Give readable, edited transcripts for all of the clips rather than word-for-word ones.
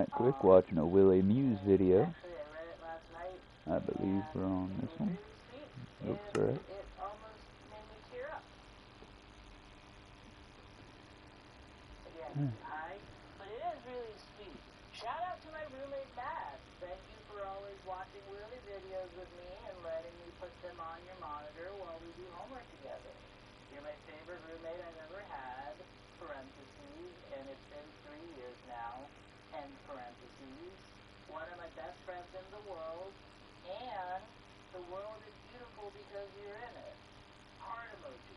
that quick watching a Willie Muse video. I believe we're on this one. Looks right. But it is really sweet. Shout out to my roommate Matt. Thank you for always watching Willie videos with me and letting me put them on your monitor while we do homework together. You're my favorite roommate I've ever had, parentheses, and it's been 3 years now, end parentheses. One of my best friends in the world, and the world is beautiful because you're in it. Heart emoji.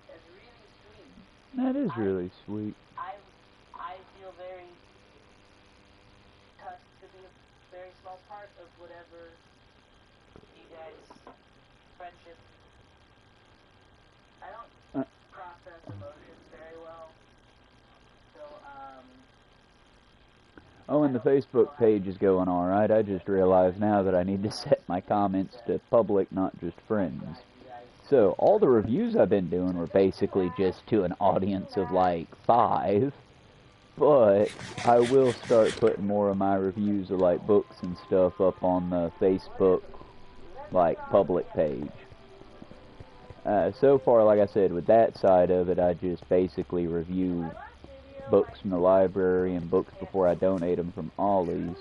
It's really sweet. That is really sweet. I feel very touched to be a very small part of whatever you guys' friendship. I don't process emotions very well. So, Oh, and the Facebook page is going alright. I just realized now that I need to set my comments to public, not just friends. So, all the reviews I've been doing were basically just to an audience of like 5. But I will start putting more of my reviews of like books and stuff up on the Facebook like public page. So far, like I said, with that side of it, I just basically review books from the library and books before I donate them from Ollie's.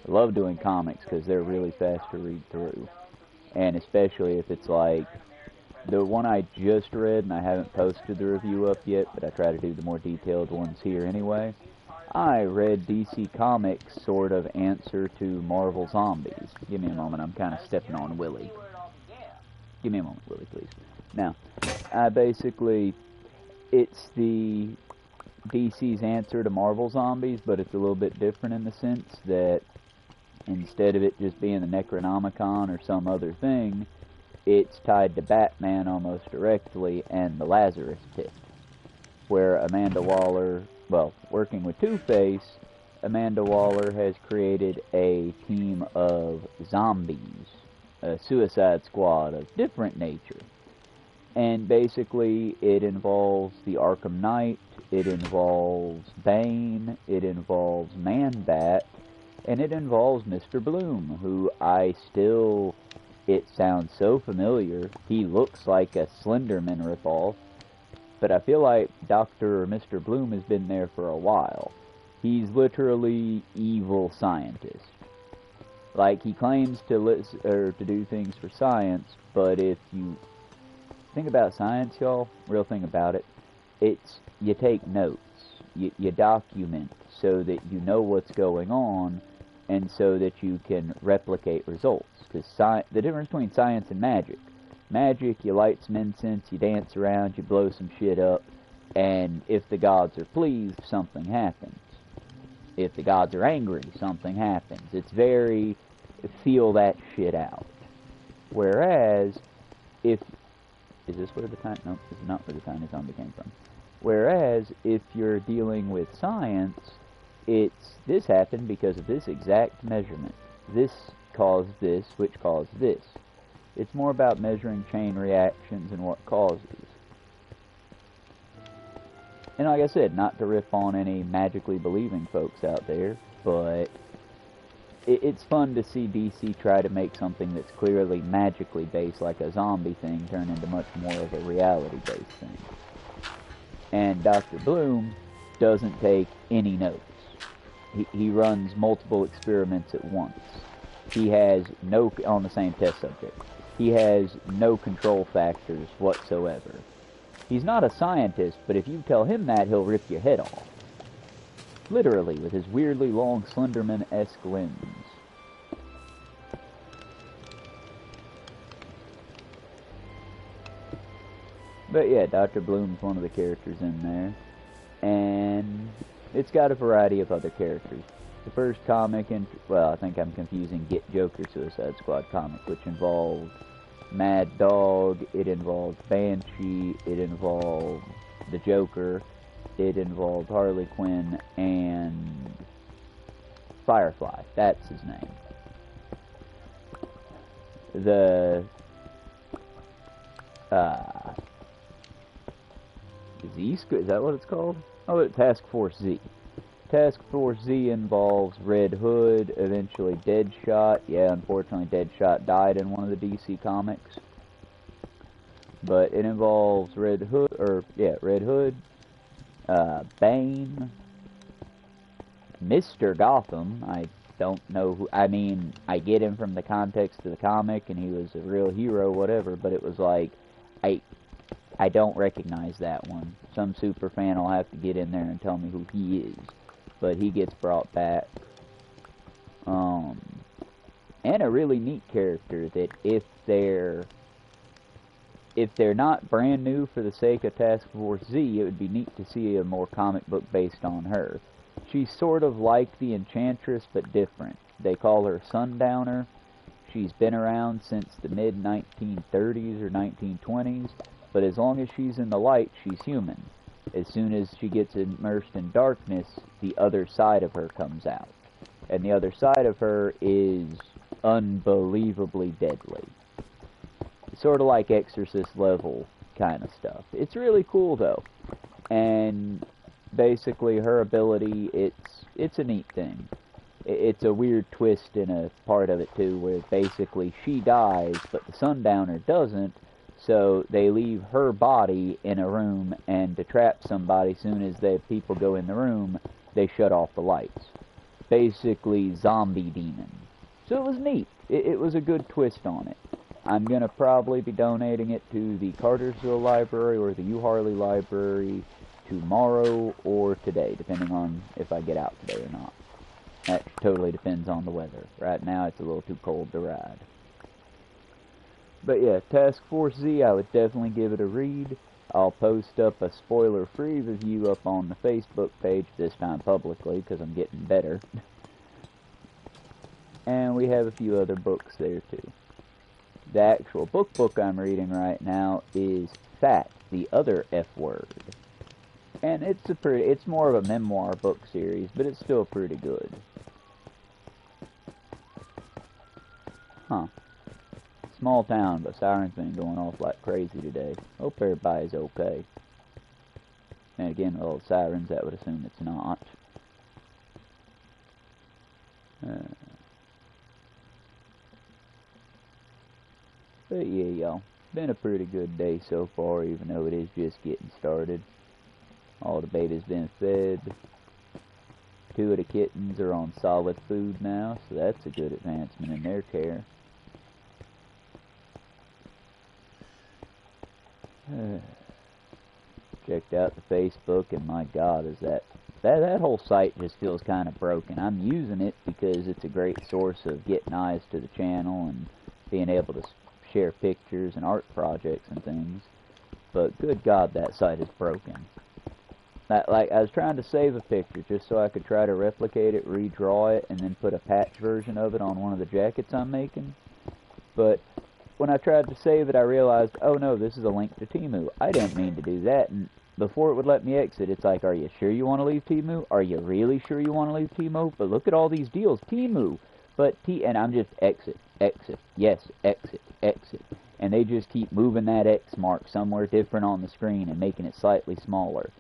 I love doing comics because they're really fast to read through. And especially if it's like the one I just read, and I haven't posted the review up yet, but I try to do the more detailed ones here anyway. I read DC Comics' sort of answer to Marvel Zombies. Give me a moment, I'm kind of stepping on Willie. Give me a moment, Willie, please. Now, it's the DC's answer to Marvel Zombies, but it's a little bit different in the sense that instead of it just being the Necronomicon or some other thing, it's tied to Batman almost directly and the Lazarus Pit, where Amanda Waller, well, working with Two-Face, Amanda Waller has created a team of zombies, a Suicide Squad of different nature. And basically, it involves the Arkham Knight, it involves Bane, it involves Man-Bat, and it involves Mr. Bloom, who it sounds so familiar. He looks like a Slenderman ripoff, but I feel like Dr. or Mr. Bloom has been there for a while. He's literally evil scientist. Like, he claims to do things for science, but if you think about science, y'all, real thing about it, it's you take notes, you document so that you know what's going on, and so that you can replicate results. Because the difference between science and magic, you light some incense, you dance around, you blow some shit up, and if the gods are pleased, something happens. If the gods are angry, something happens. It's very feel that shit out. Whereas, is this where the tiny... No, this is not where the tiny zombie came from. Whereas, if you're dealing with science, this happened because of this exact measurement. This caused this, which caused this. It's more about measuring chain reactions and what causes. And like I said, not to rip on any magically believing folks out there, but it's fun to see DC try to make something that's clearly magically based, like a zombie thing, turn into much more of a reality-based thing. And Dr. Bloom doesn't take any notes. He runs multiple experiments at once. He has on the same test subject. He has no control factors whatsoever. He's not a scientist, but if you tell him that, he'll rip your head off. Literally, with his weirdly long Slenderman-esque limbs. But yeah, Dr. Bloom's one of the characters in there. And it's got a variety of other characters. The first comic, I think I'm confusing Get Joker Suicide Squad comic, which involved Mad Dog, it involved Banshee, it involved the Joker, it involved Harley Quinn, and Firefly. That's his name. Is that what it's called? Oh, Task Force Z. Task Force Z involves Red Hood, eventually Deadshot. Yeah, unfortunately Deadshot died in one of the DC comics. But it involves Red Hood, Bane, Mr. Gotham. I don't know who, I mean, I get him from the context of the comic, and he was a real hero, whatever, but it was like, I don't recognize that one. Some super fan will have to get in there and tell me who he is. But he gets brought back. And a really neat character that if they're not brand new for the sake of Task Force Z, it would be neat to see a more comic book based on her. She's sort of like the Enchantress, but different. They call her Sundowner. She's been around since the mid-1930s or 1920s, but as long as she's in the light, she's human. As soon as she gets immersed in darkness, the other side of her comes out. And the other side of her is unbelievably deadly. Sort of like Exorcist level kind of stuff. It's really cool though. And basically her ability, it's a neat thing. It's a weird twist in a part of it too, where basically she dies, but the Sundowner doesn't, so they leave her body in a room, and to trap somebody, as soon as the people go in the room, they shut off the lights. Basically, zombie demon. So it was neat. It was a good twist on it. I'm going to probably be donating it to the Cartersville Library or the U Harley Library tomorrow or today, depending on if I get out today or not. That totally depends on the weather. Right now, it's a little too cold to ride. But yeah, Task Force Z, I would definitely give it a read. I'll post up a spoiler-free review up on the Facebook page, this time publicly, because I'm getting better. And we have a few other books there, too. The actual book I'm reading right now is Fat, the Other F Word. And it's more of a memoir book series, but it's still pretty good. Huh. Small town, but sirens been going off like crazy today. Hope everybody's okay. And again, with all the sirens, that would assume it's not. But yeah, y'all. Been a pretty good day so far, even though it is just getting started. All the beta's been fed. 2 of the kittens are on solid food now, so that's a good advancement in their care. Checked out the Facebook, and my God, is that whole site just feels kind of broken. I'm using it because it's a great source of getting eyes to the channel and being able to share pictures and art projects and things. But good God, that site is broken. Like, I was trying to save a picture just so I could try to replicate it, redraw it, and then put a patch version of it on one of the jackets I'm making. But when I tried to save it, I realized, oh no, this is a link to Temu. I didn't mean to do that, and before it would let me exit, it's like, are you sure you want to leave Temu? Are you really sure you want to leave Temu? But look at all these deals, Temu. But and I'm just exit, yes, exit. And they just keep moving that X mark somewhere different on the screen and making it slightly smaller.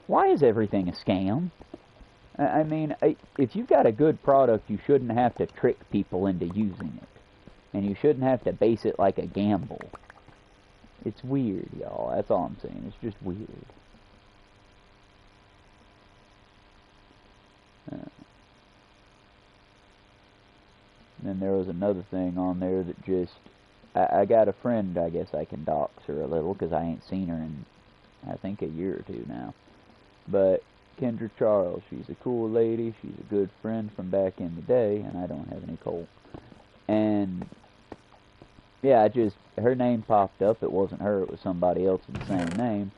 Why is everything a scam? I mean, if you've got a good product, you shouldn't have to trick people into using it. And you shouldn't have to base it like a gamble. It's weird, y'all. That's all I'm saying. It's just weird. Then there was another thing on there that just... I got a friend, I guess I can dox her a little, because I ain't seen her in, I think, a year or two now. But Kendra Charles, she's a cool lady. She's a good friend from back in the day, and I don't have any coal. And yeah, her name popped up. It wasn't her, it was somebody else with the same name.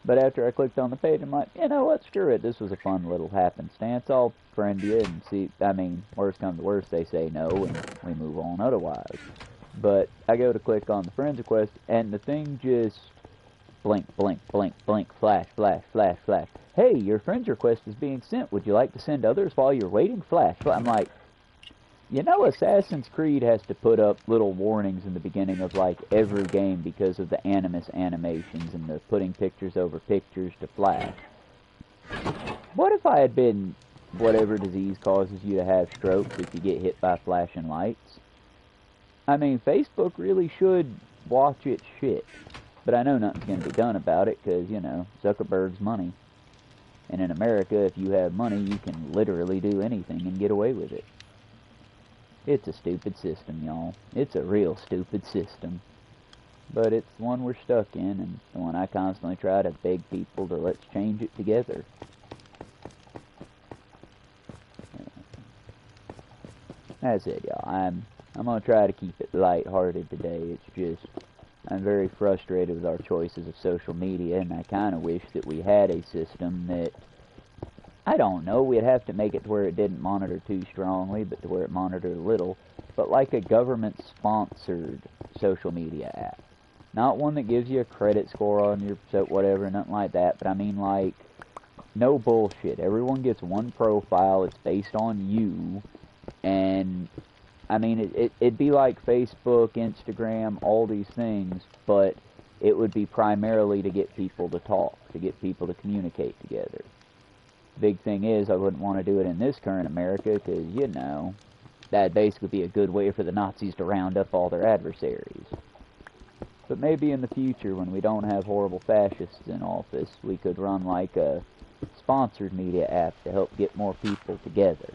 But after I clicked on the page, I'm like, you know what, screw it. This was a fun little happenstance. I'll friend you and see. I mean, worst comes to worst, they say no, and we move on otherwise. But I go to click on the friends request, and the thing just blink, flash. Hey, your friends request is being sent. Would you like to send others while you're waiting? Flash. I'm like, you know, Assassin's Creed has to put up little warnings in the beginning of, like, every game because of the animus animations and the putting pictures over pictures to flash. What if I had been whatever disease causes you to have strokes if you get hit by flashing lights? I mean, Facebook really should watch its shit. But I know nothing's going to be done about it because, you know, Zuckerberg's money. And in America, if you have money, you can literally do anything and get away with it. It's a stupid system, y'all. It's a real stupid system. But it's one we're stuck in, and the one I constantly try to beg people to let's change it together. That's it, y'all. I'm going to try to keep it lighthearted today. It's just, I'm very frustrated with our choices of social media, and I kind of wish that we had a system that, I don't know, we'd have to make it to where it didn't monitor too strongly, but to where it monitored a little, but like a government-sponsored social media app. Not one that gives you a credit score on your whatever, nothing like that, but I mean like, no bullshit. Everyone gets one profile, it's based on you, and I mean, it'd be like Facebook, Instagram, all these things, but it would be primarily to get people to talk, to get people to communicate together. Big thing is, I wouldn't want to do it in this current America, because, you know, that'd basically be a good way for the Nazis to round up all their adversaries. But maybe in the future, when we don't have horrible fascists in office, we could run like a sponsored media app to help get more people together.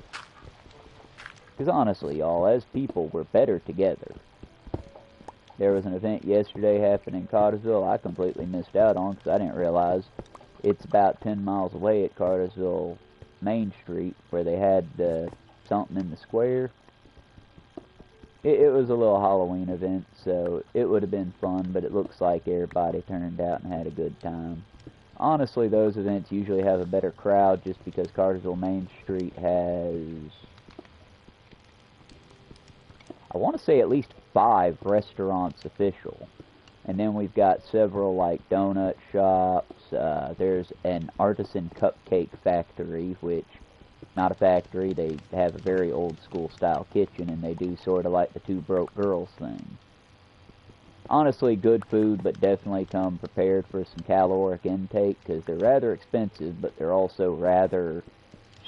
Because honestly, y'all, as people, we're better together. There was an event yesterday happening in Cartersville I completely missed out on because I didn't realize it's about 10 miles away at Cartersville Main Street where they had something in the square. It was a little Halloween event, so it would have been fun, but it looks like everybody turned out and had a good time. Honestly, those events usually have a better crowd just because Cartersville Main Street has, I want to say, at least 5 restaurants official. And then we've got several like donut shops. There's an artisan cupcake factory, which, not a factory, they have a very old school style kitchen, and they do sort of like the Two Broke Girls thing. Honestly, good food, but definitely come prepared for some caloric intake, because they're rather expensive, but they're also rather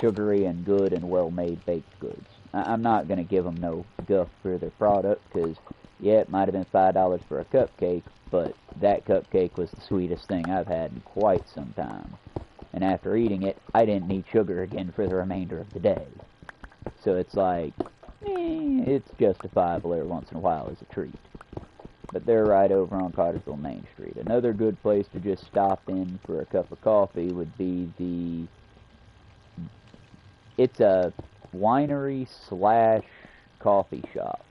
sugary and good and well-made baked goods. I'm not going to give them no guff for their product, because, yeah, it might have been $5 for a cupcake, but that cupcake was the sweetest thing I've had in quite some time. And after eating it, I didn't need sugar again for the remainder of the day. So it's like, it's justifiable every once in a while as a treat. But they're right over on Cartersville Main Street. Another good place to just stop in for a cup of coffee would be it's a winery slash coffee shop.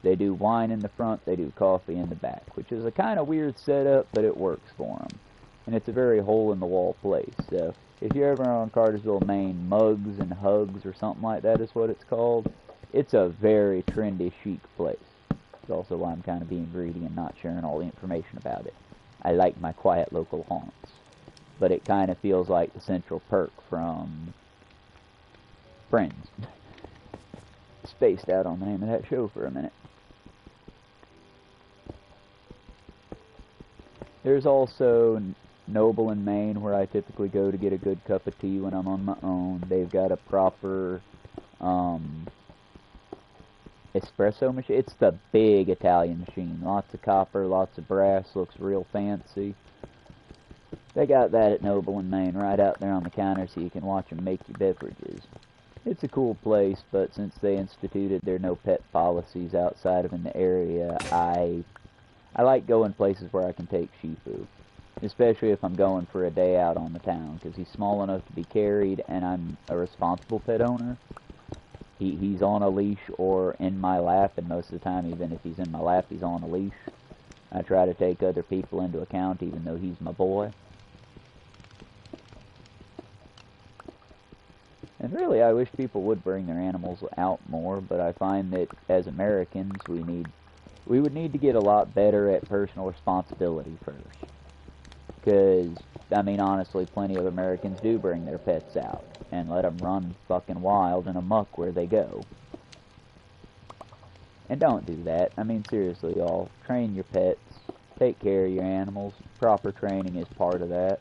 They do wine in the front, they do coffee in the back, which is a kind of weird setup, but it works for them. And it's a very hole-in-the-wall place. So if you're ever on Cartersville, Maine, Mugs and Hugs or something like that is what it's called, it's a very trendy, chic place. It's also why I'm kind of being greedy and not sharing all the information about it. I like my quiet local haunts. But it kind of feels like the Central Perk from Friends. Spaced out on the name of that show for a minute. There's also Noble in Maine, where I typically go to get a good cup of tea when I'm on my own. They've got a proper espresso machine. It's the big Italian machine. Lots of copper, lots of brass, looks real fancy. They got that at Noble in Maine, right out there on the counter so you can watch them make your beverages. It's a cool place, but since they instituted their no pet policies outside of in the area, I like going places where I can take Shifu. Especially if I'm going for a day out on the town, because he's small enough to be carried, and I'm a responsible pet owner. He's on a leash or in my lap, and most of the time, even if he's in my lap, he's on a leash. I try to take other people into account, even though he's my boy. And really, I wish people would bring their animals out more, but I find that as Americans, we would need to get a lot better at personal responsibility first. Because, I mean, honestly, plenty of Americans do bring their pets out and let them run fucking wild and amok where they go. And don't do that. I mean, seriously, y'all, train your pets, take care of your animals. Proper training is part of that.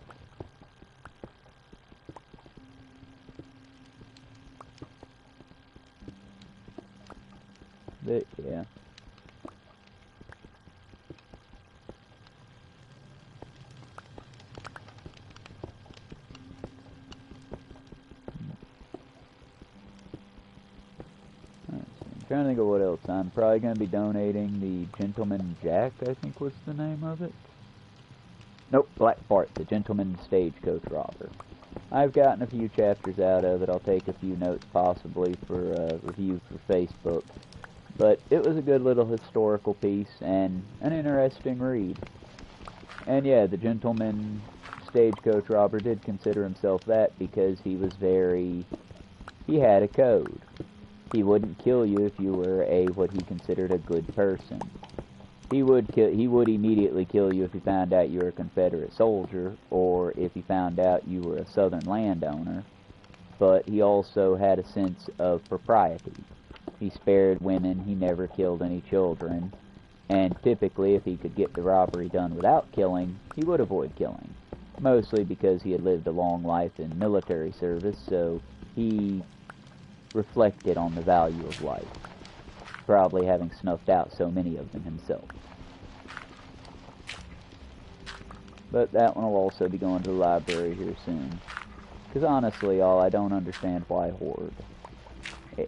But, yeah. I'm trying to think of what else. I'm probably going to be donating the Gentleman Jack, I think was the name of it. Nope, Black Bart, the Gentleman Stagecoach Robber. I've gotten a few chapters out of it. I'll take a few notes possibly for review for Facebook. But it was a good little historical piece and an interesting read. And yeah, the Gentleman Stagecoach Robber did consider himself that because he was he had a code. He wouldn't kill you if you were what he considered a good person. He would immediately kill you if he found out you were a Confederate soldier, or if he found out you were a Southern landowner. But he also had a sense of propriety. He spared women, he never killed any children, and typically if he could get the robbery done without killing, he would avoid killing. Mostly because he had lived a long life in military service, so he reflected on the value of life, probably having snuffed out so many of them himself. But that one will also be going to the library here soon. Because honestly, y'all, I don't understand why hoard.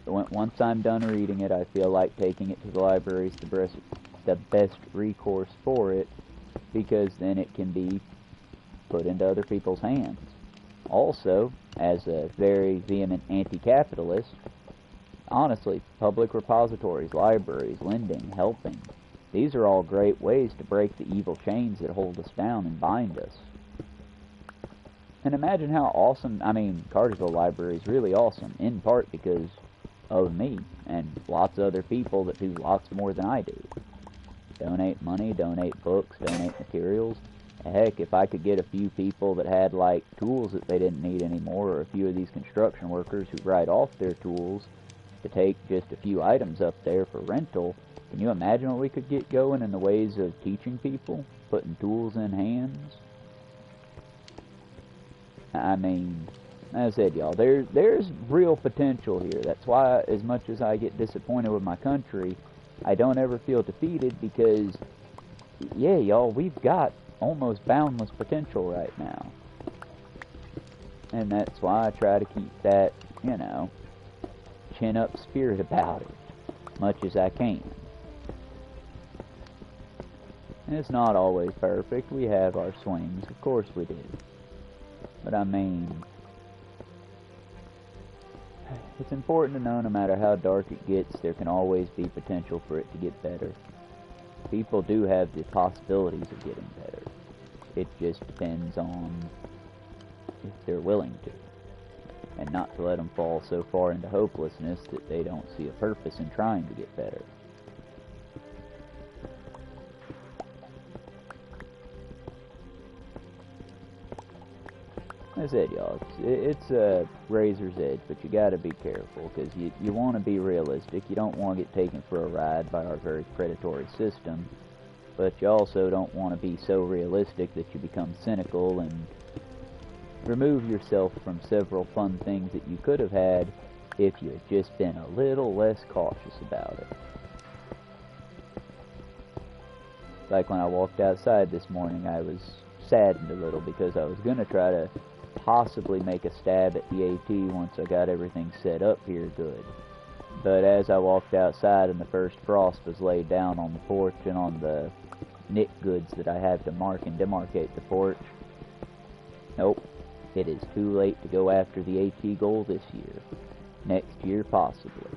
Once I'm done reading it, I feel like taking it to the library is the best recourse for it, because then it can be put into other people's hands. Also, as a very vehement anti-capitalist, honestly, public repositories, libraries, lending, helping, these are all great ways to break the evil chains that hold us down and bind us. And imagine how awesome, Cartersville Library is really awesome, in part because of me, and lots of other people that do lots more than I do. Donate money, donate books, donate materials. Heck, if I could get a few people that had, tools that they didn't need anymore, or a few of these construction workers who write off their tools to take just a few items up there for rental, can you imagine what we could get going in the ways of teaching people, putting tools in hands? As I said, y'all, there's real potential here. That's why, as much as I get disappointed with my country, I don't ever feel defeated, because, yeah, y'all, we've got almost boundless potential right now. And that's why I try to keep that, chin-up spirit about it, as much as I can. And it's not always perfect. We have our swings, of course we do. But it's important to know no matter how dark it gets, there can always be potential for it to get better. People do have the possibilities of getting better. It just depends on if they're willing to. And not to let them fall so far into hopelessness that they don't see a purpose in trying to get better. As I said, y'all, it's a razor's edge, but you gotta be careful, because you want to be realistic. You don't want to get taken for a ride by our very predatory system, but you also don't want to be so realistic that you become cynical and remove yourself from several fun things that you could have had if you had just been a little less cautious about it. Like when I walked outside this morning, I was saddened a little because I was going to try to possibly make a stab at the AT once I got everything set up here good. But as I walked outside and the first frost was laid down on the porch and on the knit goods that I have to mark and demarcate the porch, nope, it is too late to go after the AT goal this year. Next year, possibly.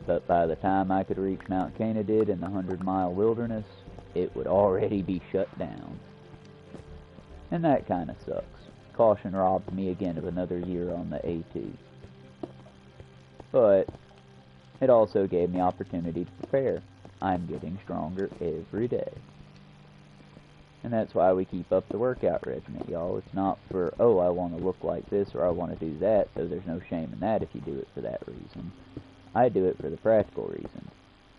But by the time I could reach Mount Canadid in the 100-mile wilderness, it would already be shut down. And that kind of sucks. Caution robbed me again of another year on the AT. But it also gave me opportunity to prepare. I'm getting stronger every day. And that's why we keep up the workout regimen, y'all. It's not for, oh, I want to look like this or I want to do that, so there's no shame in that if you do it for that reason. I do it for the practical reason.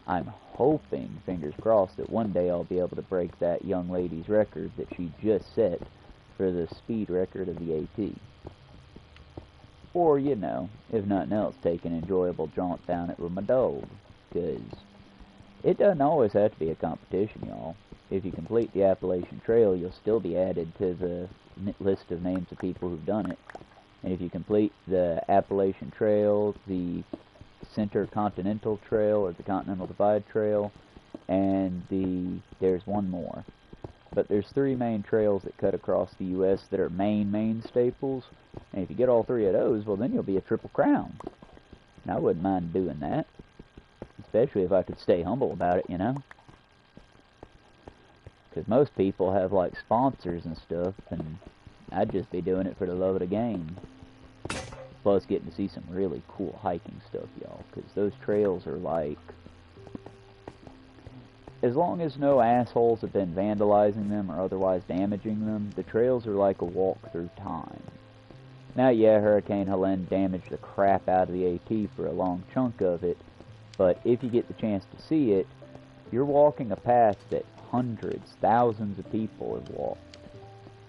I'm hoping, fingers crossed, that one day I'll be able to break that young lady's record that she just set for the speed record of the AT. Or, if nothing else, take an enjoyable jaunt down it with my dog. because it doesn't always have to be a competition, y'all. If you complete the Appalachian Trail, you'll still be added to the list of names of people who've done it. And if you complete the Appalachian Trail, the Continental Trail, or the Continental Divide Trail, and there's one more. But there's 3 main trails that cut across the U.S. that are main staples. And if you get all 3 of those, well, then you'll be a Triple Crown. And I wouldn't mind doing that. Especially if I could stay humble about it, you know? Because most people have, like, sponsors and stuff, and I'd just be doing it for the love of the game. Plus getting to see some really cool hiking stuff, y'all. Because those trails are like... As long as no assholes have been vandalizing them or otherwise damaging them, the trails are like a walk through time. Now, yeah, Hurricane Helene damaged the crap out of the AT for a long chunk of it, but if you get the chance to see it, you're walking a path that hundreds, thousands of people have walked.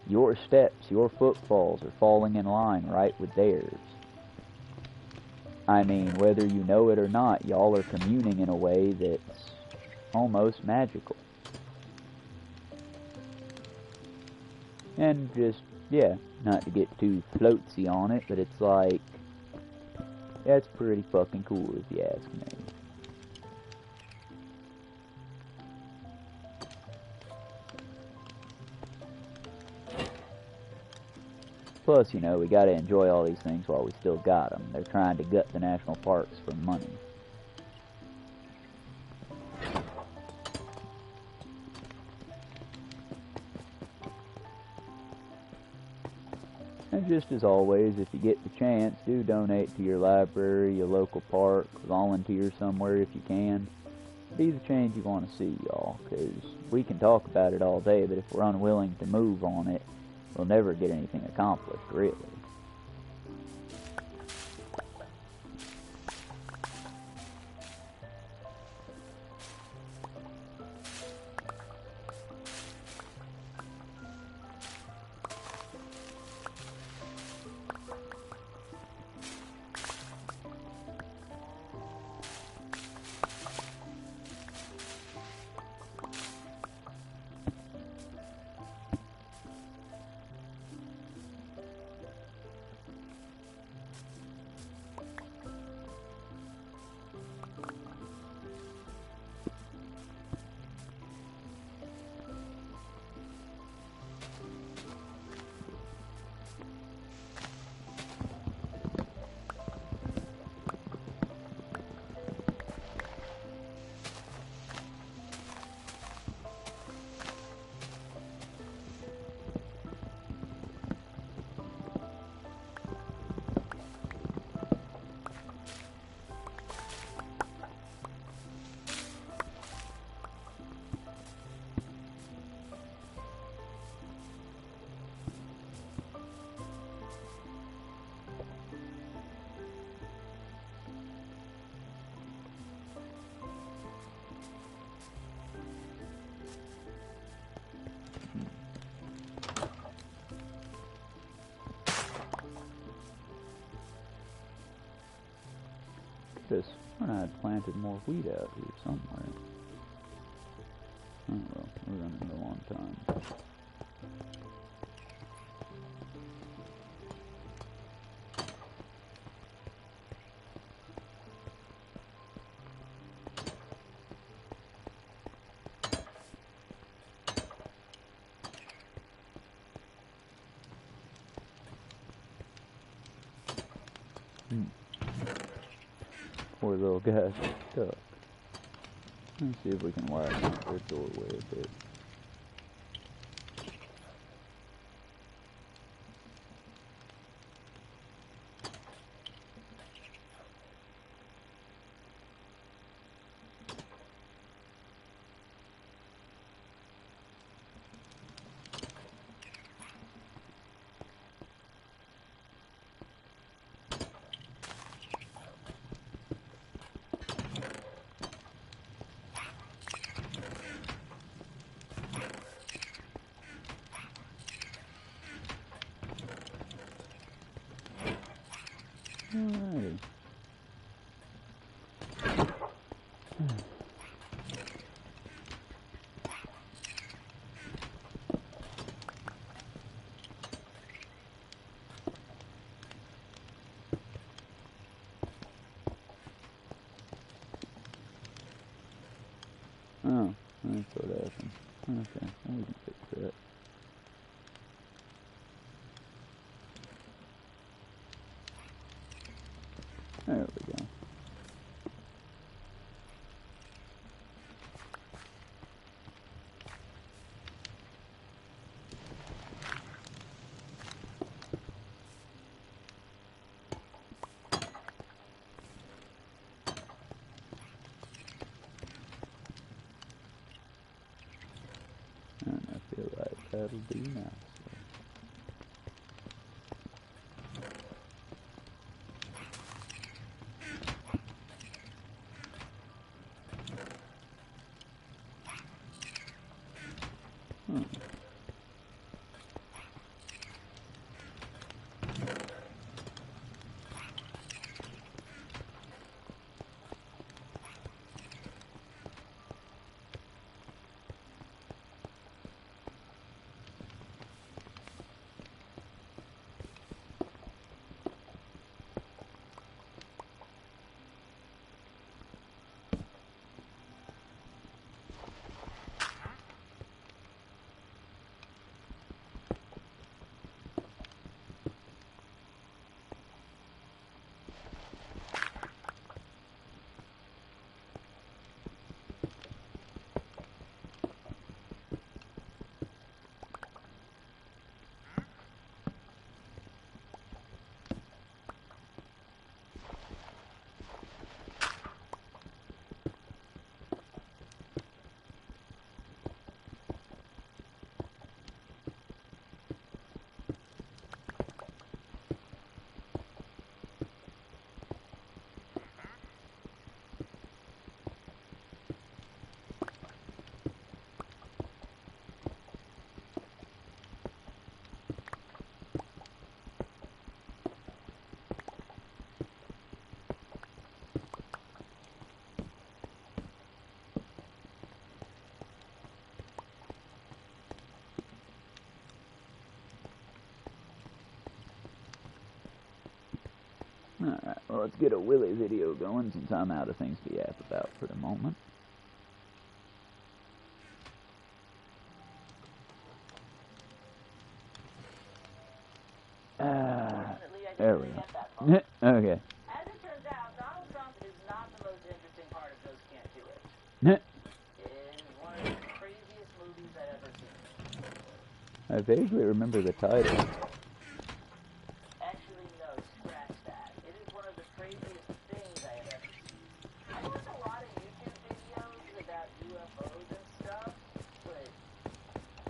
Your steps, your footfalls are falling in line right with theirs. I mean, whether you know it or not, y'all are communing in a way that's almost magical. And just, yeah, not to get too floatsy on it, but it's like, that's pretty fucking cool if you ask me. Plus, you know, we gotta enjoy all these things while we still got them. They're trying to gut the national parks for money. And just as always, if you get the chance, do donate to your library, your local park, volunteer somewhere if you can. Be the change you want to see, y'all, because we can talk about it all day, but if we're unwilling to move on it, we'll never get anything accomplished, really. This, I had planted more wheat out here somewhere. Oh well, we're running low on time. Poor little guy's stuck. Let's see if we can widen out their doorway a bit. Alrighty. Oh, that's what happened. Okay, well, we can fix that. There we go. And I feel like that'll be nice. Alright, well, let's get a Willy video going since I'm out of things to yap about for the moment. There we go. Okay. As it turns out, Donald Trump is not the most interesting part of Ghost Can't Do It. It is one of the craziest movies I've ever seen. I vaguely remember the title. Actually, no, scratch that. It is one of the craziest things I have ever seen. I watch a lot of YouTube videos about UFOs and stuff, but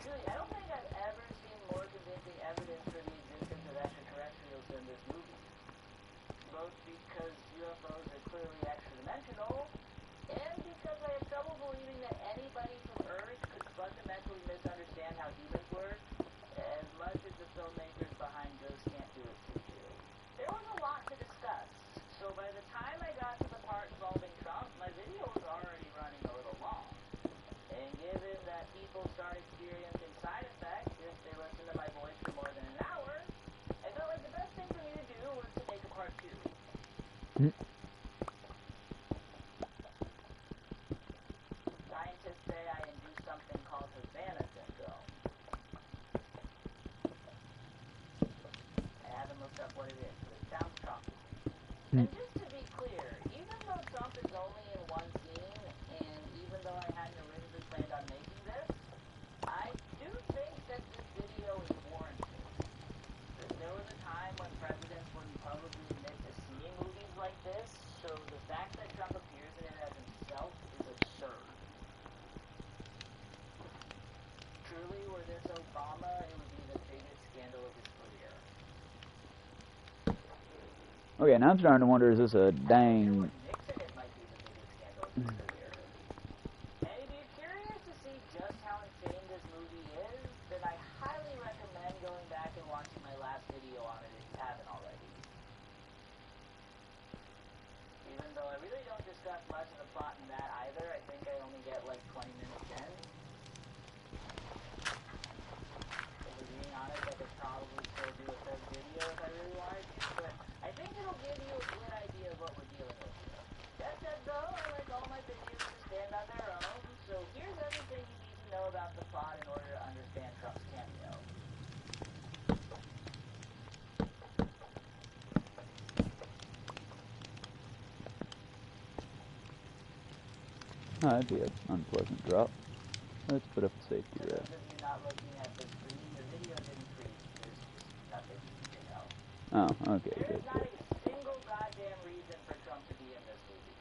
truly, I don't think I've ever seen more convincing evidence for the existence of extraterrestrials than this movie. Both because UFOs are clearly extra-dimensional, and because I have trouble believing that anybody from Earth could fundamentally misunderstand how humans work, as much as the filmmakers behind Ghost Can't Do It could do. There was a lot to discuss, so by the time I got to the part involving Trump, my video was already running a little long. And given that people start experiencing side effects if they listen to my voice for more than an hour, I felt like the best thing for me to do was to make a part 2. Scientists say I induce something called Havana syndrome. I haven't looked up what it is, but it sounds Trumpy. And just to be clear, even though Trump is only in one scene, and even though I hadn't originally planned on making this, I do think that this video is warranted. There was a time when presidents wouldn't publicly admit to seeing movies like this, so the fact that Trump appears in it as himself is absurd. Truly, were this Obama, it would be the biggest scandal of his career. Okay, now I'm starting to wonder, is this a dang... Nixon, it might be the biggest scandal of his career. And if you're curious to see just how insane this movie is, then I highly recommend going back and watching my last video on it if you haven't already. Even though I really don't discuss much of the plot in that either, I think I only get like 20 minutes in. If we're being honest, I could probably still do a third video if I really wanted to, but I think it'll give you a good idea of what we're dealing with here. That said though, I like all my videos to stand on their own, so here know about the plot in order to understand Trump's cameo. Oh, that'd be an unpleasant drop. Let's put up a safety For rail. those of you not looking at the screen, the video didn't freeze. There's just nothing you know. Oh, okay, There good, is not good. a single goddamn reason for Trump to be in this movie.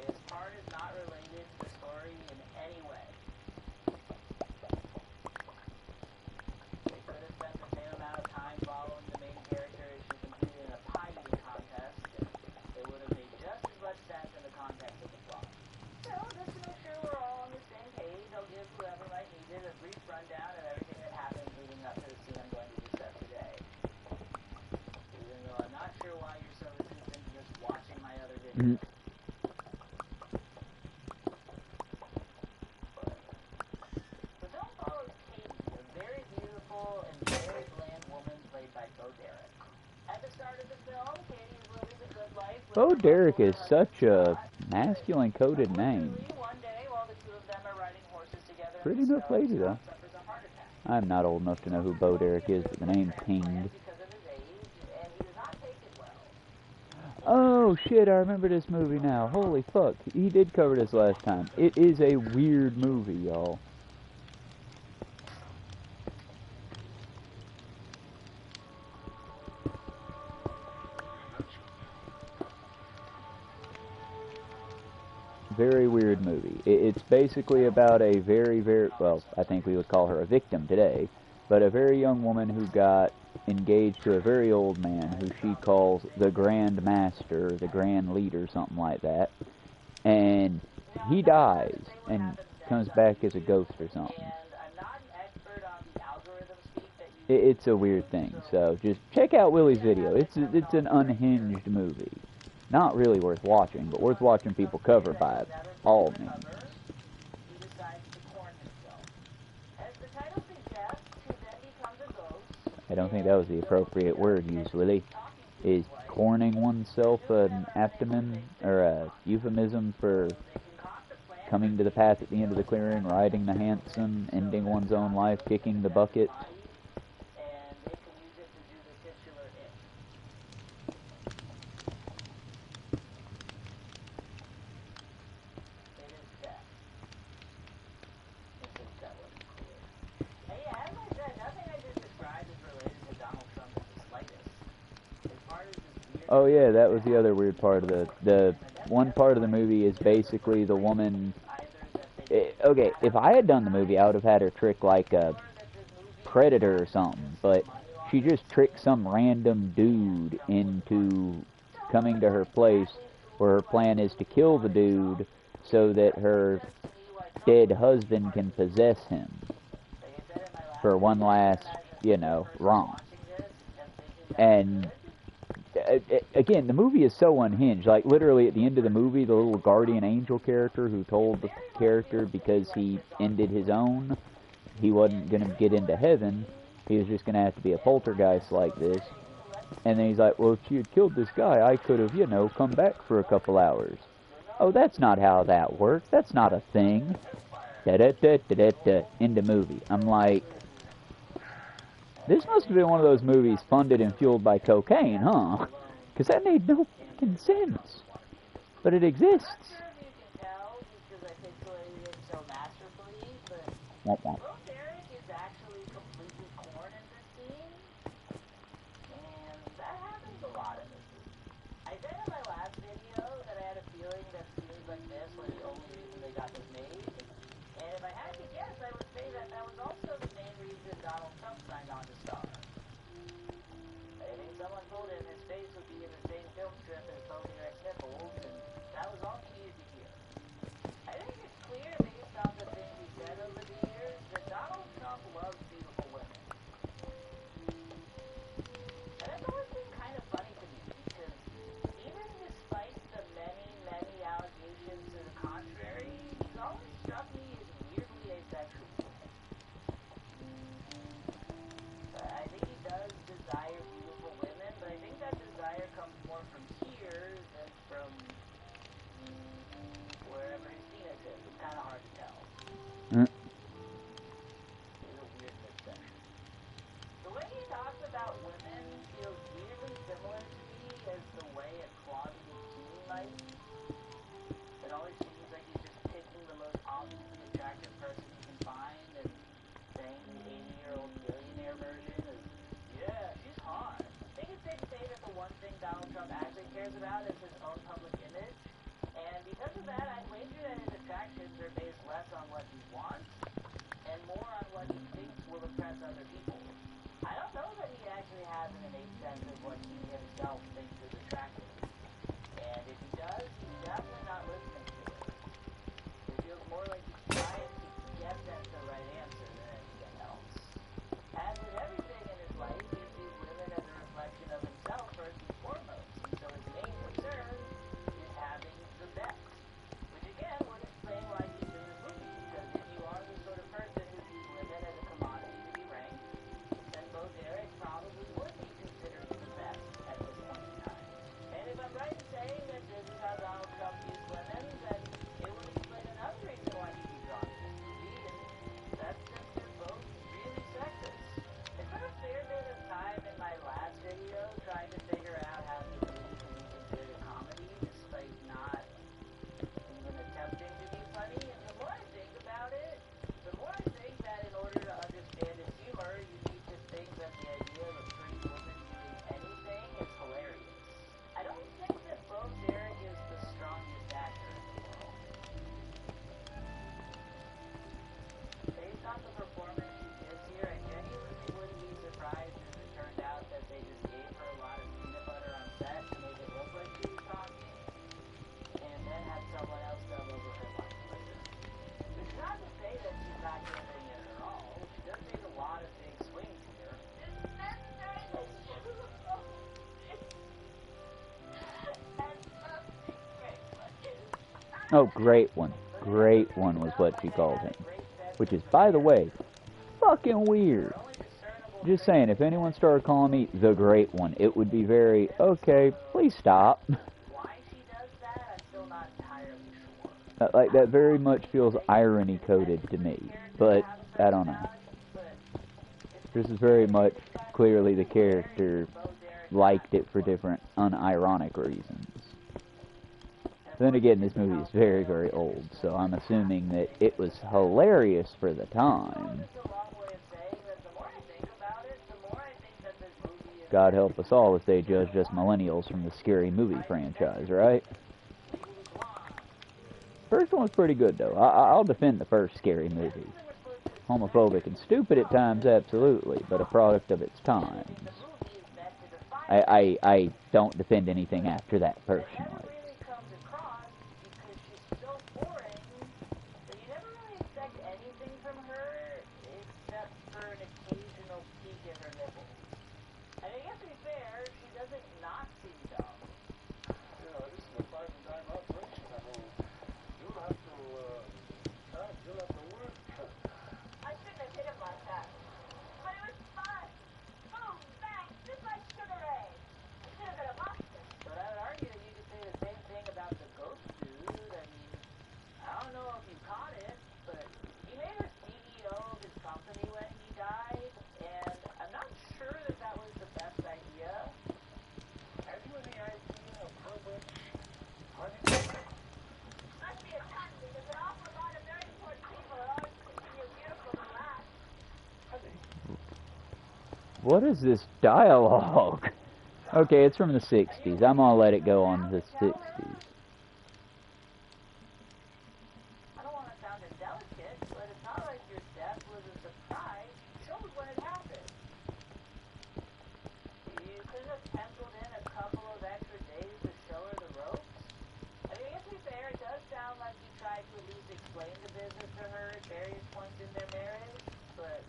His part is not related to the story in any way. They could have spent the same amount of time following the main character as she competed in a pie eating contest, and it would have made just as much sense in the context of the plot. So, just to make sure we're all on the same page, I'll give whoever might need it a brief rundown of everything that happened leading up to the scene I'm going to discuss today. Even though I'm not sure why you're so resistant to just watching my other videos. The film follows Katie, a very beautiful and very bland woman played by Bo Derek. At the start of the film, Katie is living the good life with Bo her Derek husband, is her such husband, a Scott. masculine-coded name. Unfortunately, one day, while the two of them are riding horses together in Pretty the enough snow, lady, though. Scott suffers a heart attack. I'm not old enough to know who Bo Derek is, but the name's pinged. Because of his age, and he does not take it well. Oh, shit, I remember this movie now. Holy fuck. He did cover this last time. It is a weird movie, y'all. Very weird movie. It's basically about a very, well, I think we would call her a victim today, but a very young woman who got engaged to a very old man who she calls the Grand Master, the Grand Leader, something like that, and he dies and comes back as a ghost or something. And I'm not an expert on the algorithm speak that It's a weird thing, so just check out Willie's video. It's an unhinged movie. Not really worth watching, but worth watching people cover by all means. he decides to corn himself. As the title suggests, he then becomes a ghost. I don't think that was the appropriate word used, Willie. Is corning oneself an aptonym or a euphemism for coming to the path at the end of the clearing, riding the hansom, ending one's own life, kicking the bucket? And they can use it to do the titular it. It is theft. In case that wasn't clear. And yeah, as I said, nothing I just described is related to Donald Trump in the slightest. As part of this weird... Oh yeah, that was the other weird part of the one part of the movie is basically the woman. Okay, if I had done the movie, I would have had her trick like a predator or something, but she just tricked some random dude into coming to her place where her plan is to kill the dude so that her dead husband can possess him for one last, wrong. And again, the movie is so unhinged. Like, literally at the end of the movie, the little guardian angel character who told the character because he ended his own, he wasn't going to get into heaven. He was just going to have to be a poltergeist like this. And then he's like, well, if she had killed this guy, I could have, come back for a couple hours. Oh, that's not how that works. That's not a thing. Da-da-da-da-da-da. End of movie. I'm like, this must have been one of those movies funded and fueled by cocaine, huh? Because that made no fucking sense. But it exists. I'm not sure if you can tell because I pixelated it so masterfully, but Womp womp. Bo Derek is actually completely corn in this scene, and that happens a lot in this movie. I said in my last video that I had a feeling that scenes like this were the only reason they got this made, and if I had to guess, I would say that that was also the main reason Donald Trump signed on to star. I think someone told him his face would be in the same film strip as Bo Derek's nipples, and that was all he needed to hear. I think it's clear based on the things he said over the years that Donald Trump loves beautiful women. And that's always been kind of funny to me because even despite the many, many allegations to the contrary, he's always struck me as weirdly asexual. I cares about is his own public image. And because of that, I'd wager that his attractions are based less on what he wants and more on what he thinks will impress other people. I don't know that he actually has an innate sense of what he himself thinks is attractive. And if he does, he's definitely not listening to it. It feels more like he's trying to get that's the right answer than anything else. As with everything in his life, he sees women as a reflection of himself first and foremost. And so his main concern is having the best. Which again would explain why he's in this movie. Because if you are the sort of person who sees women as a commodity to be ranked, then Bo Derek probably would be considered the best at this point in time. And if I'm right in saying that this is how Donald Trump views women, then it would explain another reason why he'd be drawn to this movie, and that's since they're both really sexist. I spent a fair bit of time in my last video trying to figure out how this movie can be considered a comedy despite not even attempting to be funny, and the more I think about it, the more I think that in order to understand its humor, you need to think that the idea of a pretty woman doing anything is hilarious. I don't think that Bo Derek is the strongest actor in the world. Based on the performance she gives here, I genuinely wouldn't be surprised if it turned out that they just gave her a lot of peanut butter on set to make it look like she was talking, and then had someone else dub over her lines later. Which is not to say that she's not giving it her all. She does take a lot of big swings here. Oh, great one. Great one was what she called him. Which is, by the way, fucking weird. Just saying, if anyone started calling me the Great One, it would be very, okay, please stop. Why she does that, I'm still not entirely sure. Like, that very much feels irony-coded to me, but I don't know. This is very much clearly the character liked it for different unironic reasons. Then again, this movie is very, very old, so I'm assuming that it was hilarious for the time. God help us all if they judged us millennials from the Scary Movie franchise, right? First one was pretty good, though. I'll defend the first Scary Movie. Homophobic and stupid at times, absolutely, but a product of its times. I don't defend anything after that, personally. What is this dialogue? Okay, it's from the 60s. I'm gonna let it go on the 60s. I don't want to sound indelicate, but it's not like your death was a surprise. You chose when it happened. You could have penciled in a couple of extra days to show her the ropes. I mean, to be fair, it does sound like you tried to at least explain the business to her at various points in their marriage, but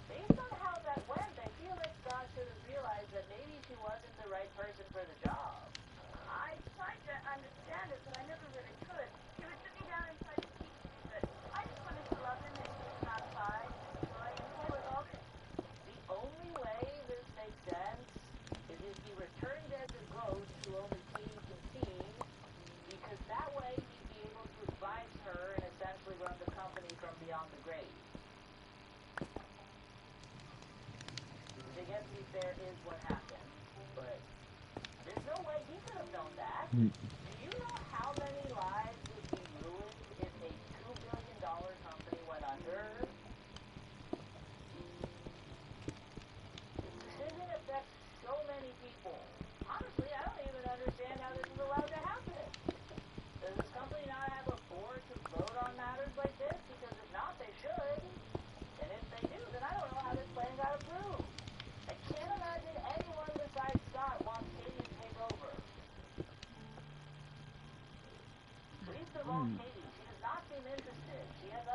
based on how that went, I feel like God should have realized that maybe she wasn't the right person for the job. I tried to understand it, but I never really could. He would sit me down and try to teach me, but I just wanted to love him and keep him outside, enjoy and play with all this. The only way this makes sense is if he returned as a ghost who only Katie can see, because that way he'd be able to advise her and essentially run the company from beyond the grave. I guess to be fair is what happened, but there's no way he could have known that. Do you know how many lives would be ruined if a $2 billion company went under? Decision affects so many people. Honestly, I don't even understand how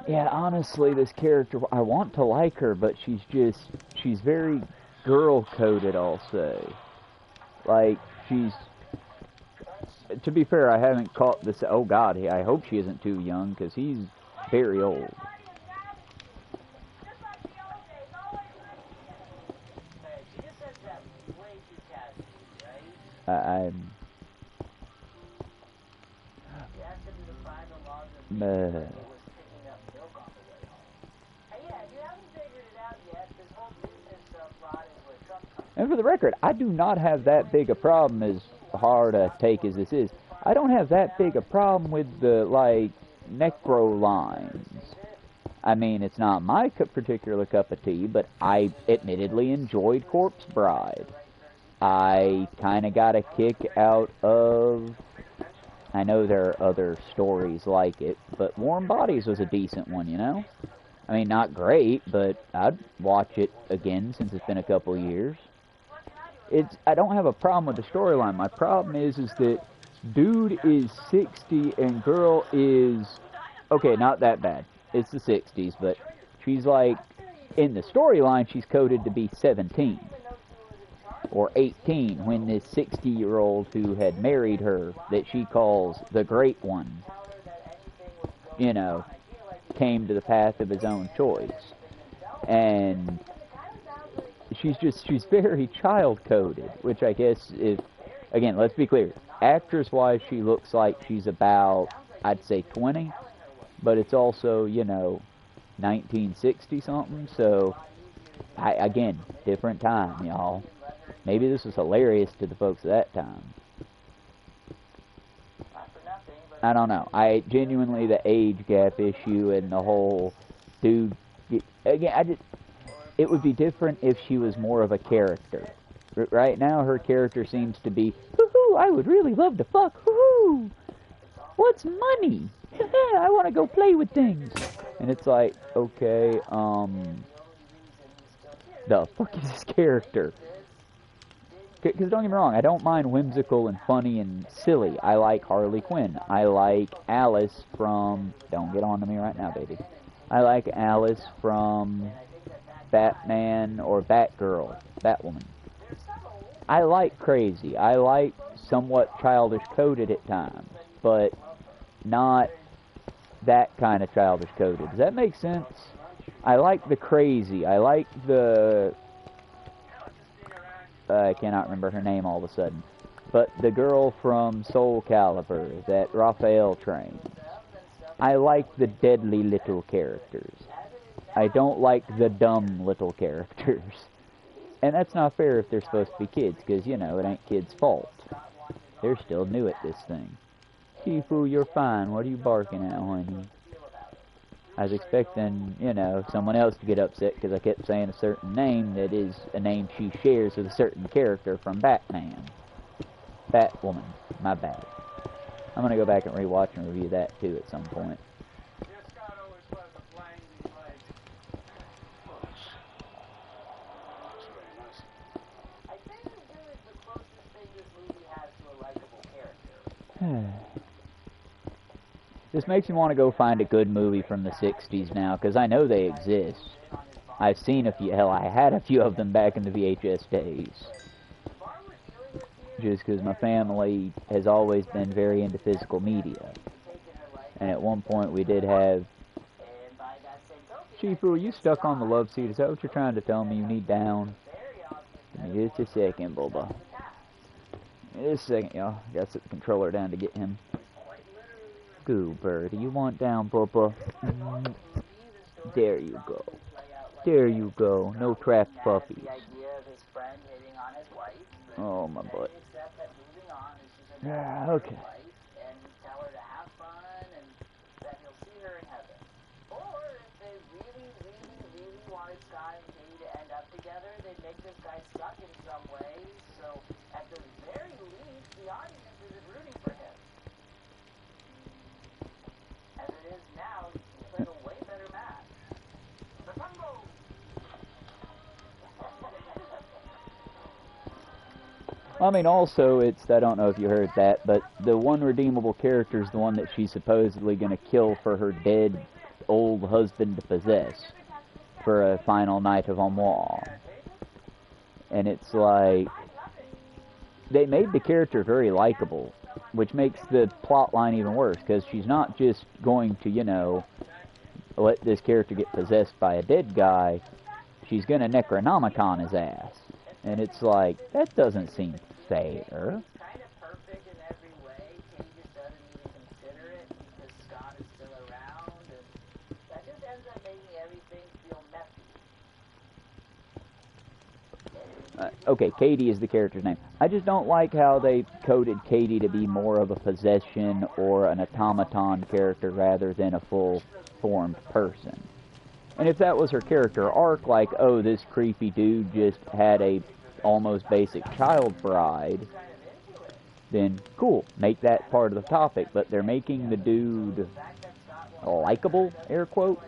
Yeah, honestly, this character, I want to like her, but she's very girl-coded, I'll say. Like, to be fair, I haven't caught this, oh god, I hope she isn't too young, because he's very old. I'm... And for the record, I do not have that big a problem, as hard a take as this is. I don't have that big a problem with the, like, necro lines. I mean, it's not my particular cup of tea, but I admittedly enjoyed Corpse Bride. I kind of got a kick out of... I know there are other stories like it, but Warm Bodies was a decent one, you know? I mean, not great, but I'd watch it again since it's been a couple years. I don't have a problem with the storyline. My problem is that dude is 60 and girl is... Okay, not that bad. It's the 60s, but she's like... In the storyline, she's coded to be 17. Or 18, when this 60-year-old who had married her, that she calls the Great One, you know, came to the path of his own choice. And she's very child-coded, which I guess is, again, let's be clear, actress-wise, she looks like she's about, I'd say 20, but it's also, you know, 1960-something, so, again, different time, y'all. Maybe this was hilarious to the folks at that time. I don't know. Genuinely, the age gap issue and the whole dude... Again, it would be different if she was more of a character. Right now, her character seems to be, woohoo, I would really love to fuck, woohoo! What's money? I want to go play with things. And it's like, okay, the fuck is this character? Because don't get me wrong, I don't mind whimsical and funny and silly. I like Harley Quinn. I like Alice from... Don't get on to me right now, baby. I like Alice from Batman or Batgirl, Batwoman. I like crazy. I like somewhat childish coded at times, but not that kind of childish coded. Does that make sense? I like the crazy. I like the... I cannot remember her name all of a sudden. But the girl from Soul Calibur that Raphael trains. I like the deadly little characters. I don't like the dumb little characters. And that's not fair if they're supposed to be kids, because, you know, it ain't kids' fault. They're still new at this thing. Shifu, you're fine. What are you barking at, honey? I was expecting, you know, someone else to get upset because I kept saying a certain name that is a name she shares with a certain character from Batman. Batwoman. My bad. I'm going to go back and rewatch and review that, too, at some point. This makes me want to go find a good movie from the 60s now, because I know they exist. I've seen a few, hell, I had a few of them back in the VHS days. Just because my family has always been very into physical media. And at one point we did have... Shifu, are you stuck on the love seat? Is that what you're trying to tell me you need down? Give me just a second, Boba. Just a second, y'all. Gotta set the controller down to get him. Goo, birdie, you want down, Bubba? There you go. There you go. No trapped puppies. Oh, my butt. Yeah, okay. I mean, also, I don't know if you heard that, but the one redeemable character is the one that she's supposedly going to kill for her dead old husband to possess for a final night of amour. And it's like, they made the character very likable, which makes the plot line even worse, because she's not just going to, you know, let this character get possessed by a dead guy. She's going to Necronomicon his ass. And it's like, that doesn't seem fair. Okay, Katie is the character's name. I just don't like how they coded Katie to be more of a possession or an automaton character rather than a full-formed person. And if that was her character arc, like, oh, this creepy dude just had a almost basic child bride, then cool, make that part of the topic. But they're making the dude likable, air quote.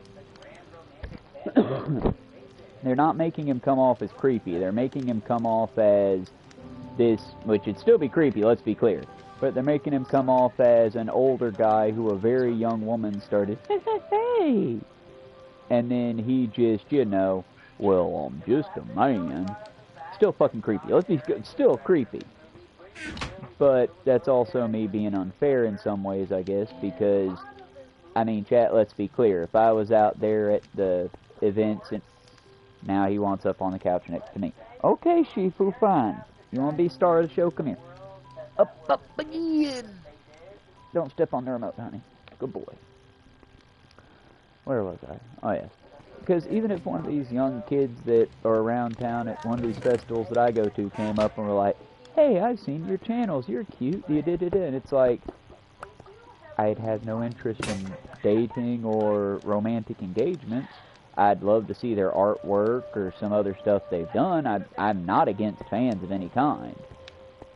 They're not making him come off as creepy. They're making him come off as this, which would still be creepy, let's be clear. But they're making him come off as an older guy who a very young woman started, hey! And then he just, you know, well, I'm just a man. Still fucking creepy. Let's be still creepy. But that's also me being unfair in some ways, I guess, because, I mean, chat, let's be clear. If I was out there at the events and now he wants up on the couch next to me. Okay, Shifu, fine. You want to be star of the show? Come here. Up again. Don't step on the remote, honey. Good boy. Where was I? Oh, yes. Because even if one of these young kids that are around town at one of these festivals that I go to came up and were like, hey, I've seen your channels. You're cute. And it's like, I'd have no interest in dating or romantic engagements. I'd love to see their artwork or some other stuff they've done. I'm not against fans of any kind.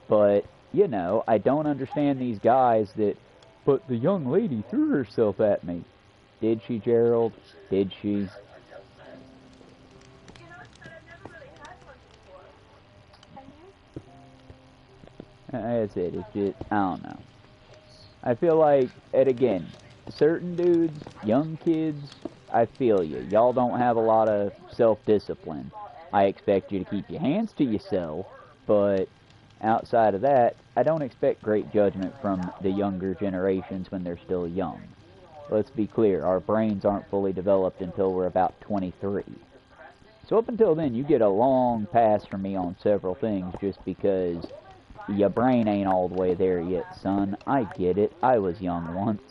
But, you know, I don't understand these guys that, but the young lady threw herself at me. Did she, Gerald? Did she? That's it. It's just, I don't know. I feel like, and again, certain dudes, young kids, I feel you. Y'all don't have a lot of self-discipline. I expect you to keep your hands to yourself, but outside of that, I don't expect great judgment from the younger generations when they're still young. Let's be clear, our brains aren't fully developed until we're about 23. So up until then, you get a long pass from me on several things just because your brain ain't all the way there yet, son. I get it. I was young once.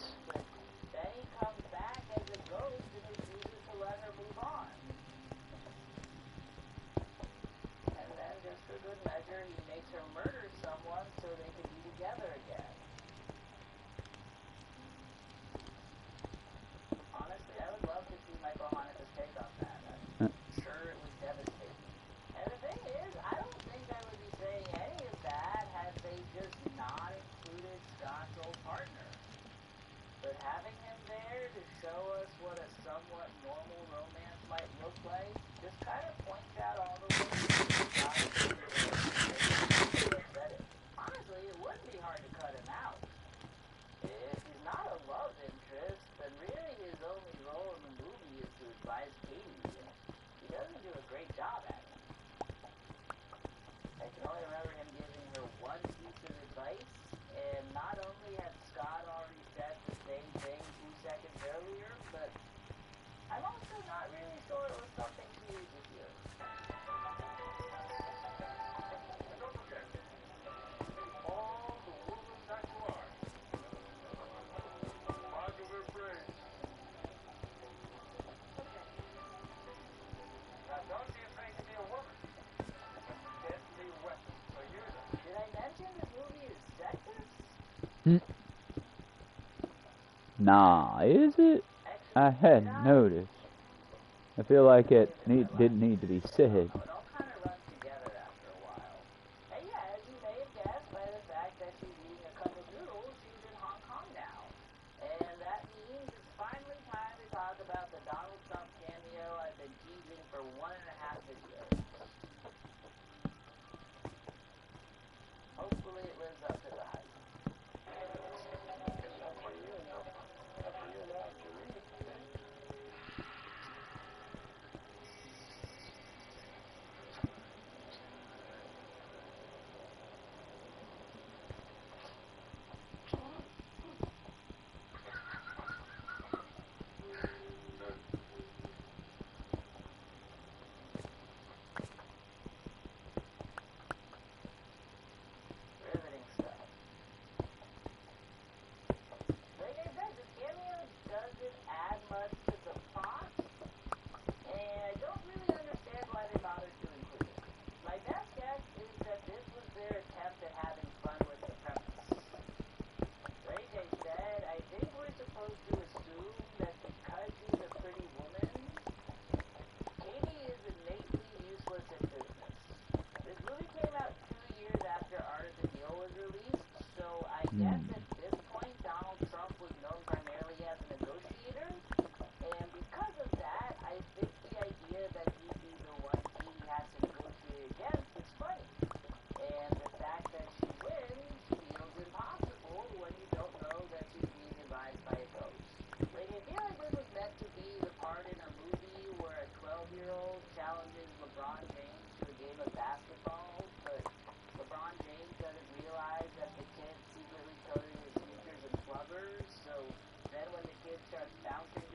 Nah, is it? I hadn't noticed. I feel like it didn't need to be said.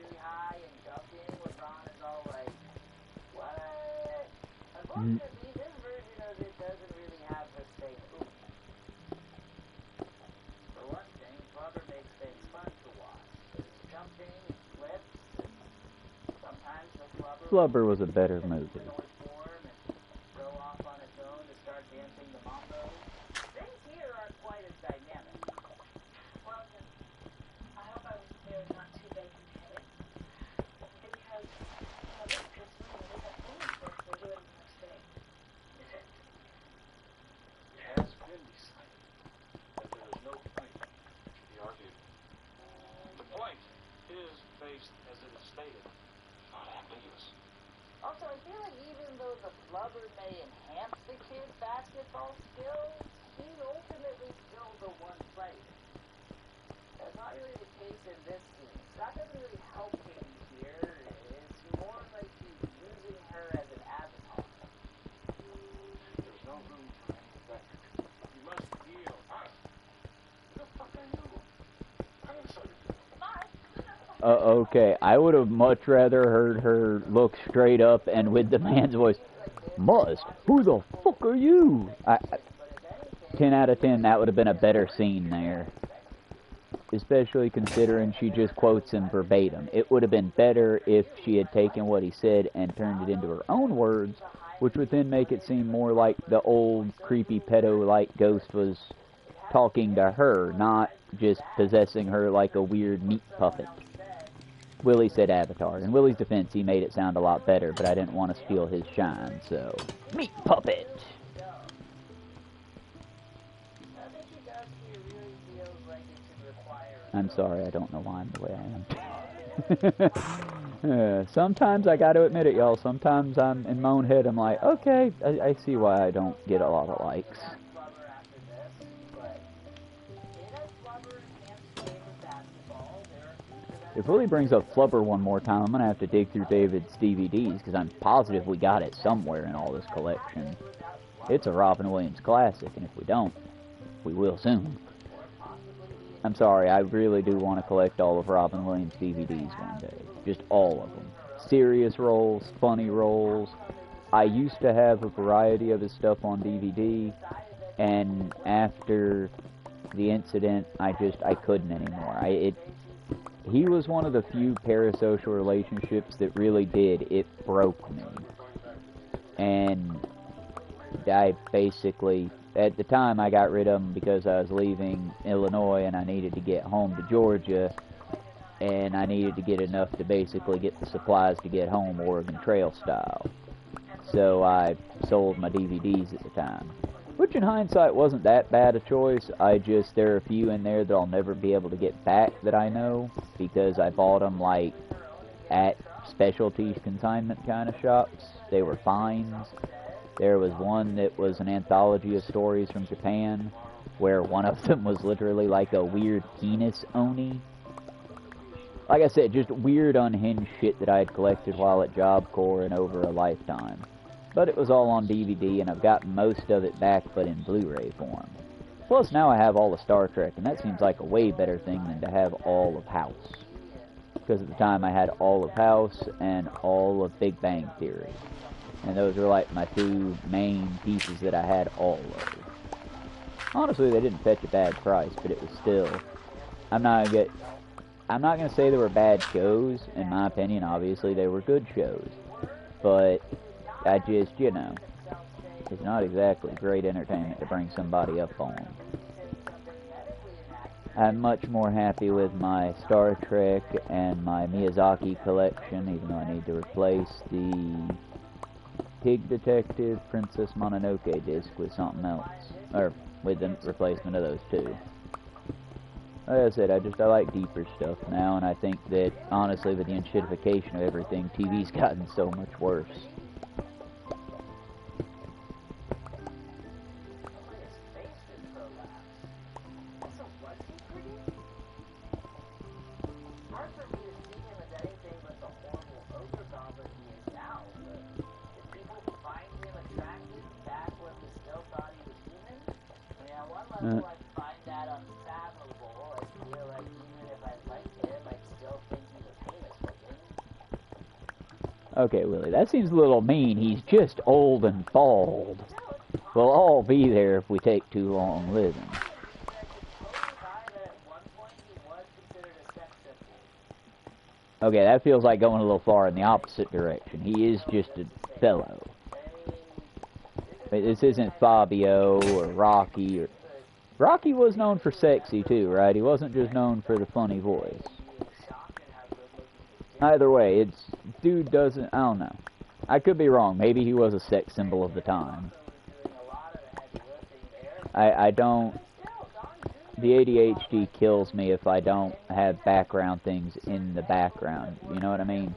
really high and jumping where Ron is all like, what? Unfortunately, this version of it doesn't really have the same oomph. For one thing, Flubber makes things fun to watch. There's jumping and flips, and sometimes the Flubber was a better movie. form and go off on its own to start dancing the mambo. Things here aren't quite as dynamic. Well, then, I hope I was there not too bacon-headed. Because, this Christmas, they got food for us to do it in the state. Is it? It has been decided that there is no point to be argued. The point is based, as it is stated, not ambiguous. Also, I feel like even though the Flubber may enhance the kid's basketball skills, he's ultimately still the one player. That's not really the case in this scene. That doesn't really help him here. It's more like he's using her as an avatar. There's no room for any of that. You must deal honest. Who the fuck are you? I'm sorry. Okay, I would have much rather heard her look straight up and with the man's voice, Must, who the fuck are you? 10 out of 10, that would have been a better scene there. Especially considering she just quotes him verbatim. It would have been better if she had taken what he said and turned it into her own words, which would then make it seem more like the old creepy pedo-like ghost was talking to her, not just possessing her like a weird meat puppet. Willie said avatar. In Willie's defense, he made it sound a lot better, but I didn't want to steal his shine, so... Meat puppet! I'm sorry, I don't know why I'm the way I am. Sometimes I gotta admit it, y'all. Sometimes I'm in my own head, I'm like, okay, I see why I don't get a lot of likes. If Willie brings up Flubber one more time, I'm going to have to dig through David's DVDs, because I'm positive we got it somewhere in all this collection. It's a Robin Williams classic, and if we don't, we will soon. I'm sorry, I really do want to collect all of Robin Williams' DVDs one day. Just all of them. Serious roles, funny roles. I used to have a variety of his stuff on DVD, and after the incident, I couldn't anymore. He was one of the few parasocial relationships that really it broke me. And I basically, at the time I got rid of him because I was leaving Illinois and I needed to get home to Georgia, and I needed to get enough to basically get the supplies to get home Oregon Trail style. So I sold my DVDs at the time. Which in hindsight wasn't that bad a choice. There are a few in there that I'll never be able to get back that I know, because I bought them like at specialty consignment kind of shops. They were finds. There was one that was an anthology of stories from Japan, where one of them was literally like a weird penis oni. Like I said, just weird unhinged shit that I had collected while at Job Corps and over a lifetime. But it was all on DVD, and I've got most of it back, but in Blu-ray form. Plus, now I have all of Star Trek, and that seems like a way better thing than to have all of House. Because at the time, I had all of House and all of Big Bang Theory. And those were like my two main pieces that I had all of. Honestly, they didn't fetch a bad price, but it was still... I'm not gonna say they were bad shows. In my opinion, obviously, they were good shows. But... I just, it's not exactly great entertainment to bring somebody up on. I'm much more happy with my Star Trek and my Miyazaki collection, even though I need to replace the Pig Detective Princess Mononoke disc with something else. Or with the replacement of those two. Like I said, I like deeper stuff now, and I think that, honestly, with the enshittification of everything, TV's gotten so much worse. Okay, Willie, that seems a little mean. He's just old and bald. We'll all be there if we take too long living. Okay, that feels like going a little far in the opposite direction. He is just a fellow. This isn't Fabio or Rocky. Rocky was known for sexy too, right? He wasn't just known for the funny voice. Either way, dude doesn't, I don't know. I could be wrong. Maybe he was a sex symbol of the time. I don't... The ADHD kills me if I don't have background things in the background. You know what I mean?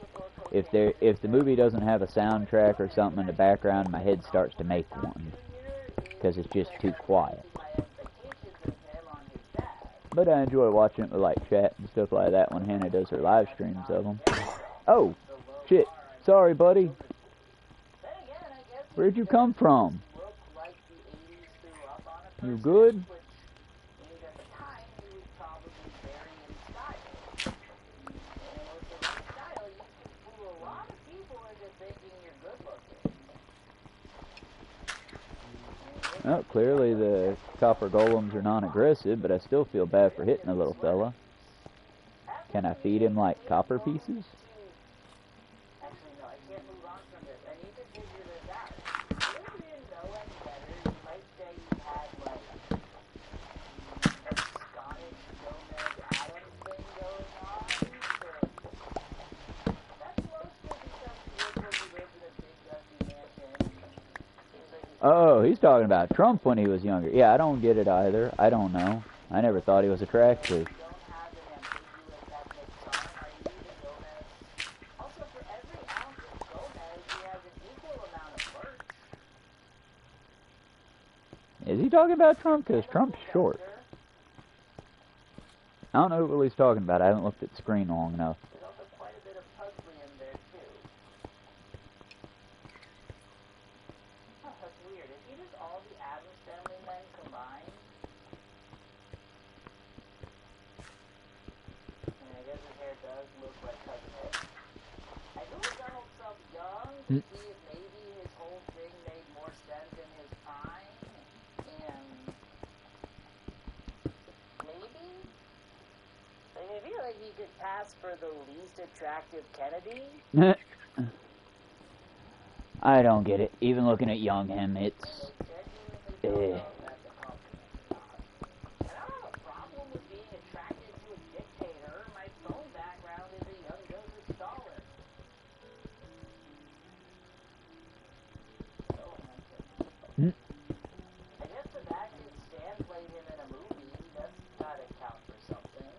If the movie doesn't have a soundtrack or something in the background, my head starts to make one. Because it's just too quiet. But I enjoy watching it with like chat and stuff like that when Hannah does her live streams of them. Oh, shit. Sorry, buddy. Where'd you come from? You good? Well, clearly the copper golems are non-aggressive, but I still feel bad for hitting the little fella. Can I feed him like copper pieces? Oh, he's talking about Trump when he was younger. Yeah, I don't get it either. I don't know. I never thought he was attractive. Is he talking about Trump? Because Trump's short. I don't know what he's talking about. I haven't looked at the screen long enough. For the least attractive Kennedy? I don't get it. Even looking at young him, it's... And I don't have a problem with being attracted to a dictator. My phone background is a young Joseph Stalin. I guess the fact that Stan played him in a movie, that's gotta count for something.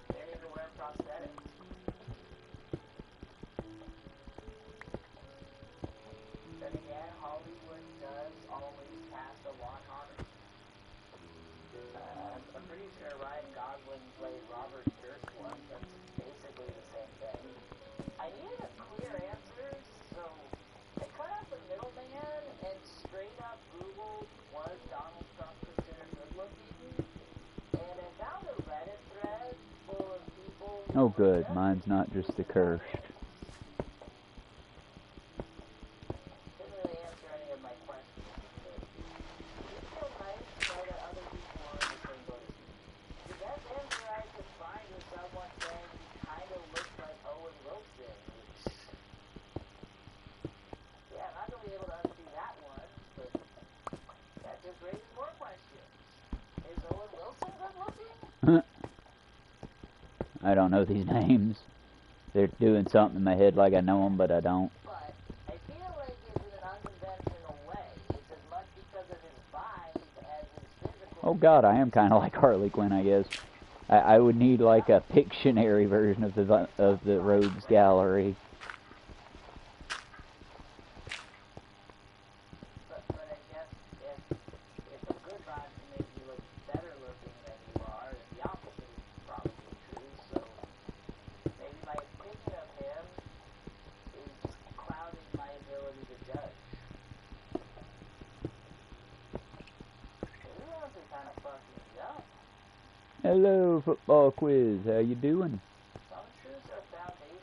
They're even wearing prosthetics. Then again, Hollywood does always cast a lot hotter. I'm pretty sure Ryan Gosling played Robert Durst once. That's basically the same thing. I needed a clear answer, so I cut out the middleman and straight up Googled, was Donald Trump considered good looking? And I found a Reddit thread full of people. Oh good, mine's not just the cursed. I don't know these names. They're doing something in my head like I know them, but I don't. But I feel like it's in an unconventional way. It's as much because of his vibe as his physical... Oh god, I am kind of like Harley Quinn, I guess. I would need like a Pictionary version of the Rogues Gallery. But I guess if a good vibe can make you look better looking than you are, then the opposite is probably true. So maybe my opinion of him is clouding my ability to judge. He was kind of fucking young. Hello, football quiz. How you doing? Some truths are foundational.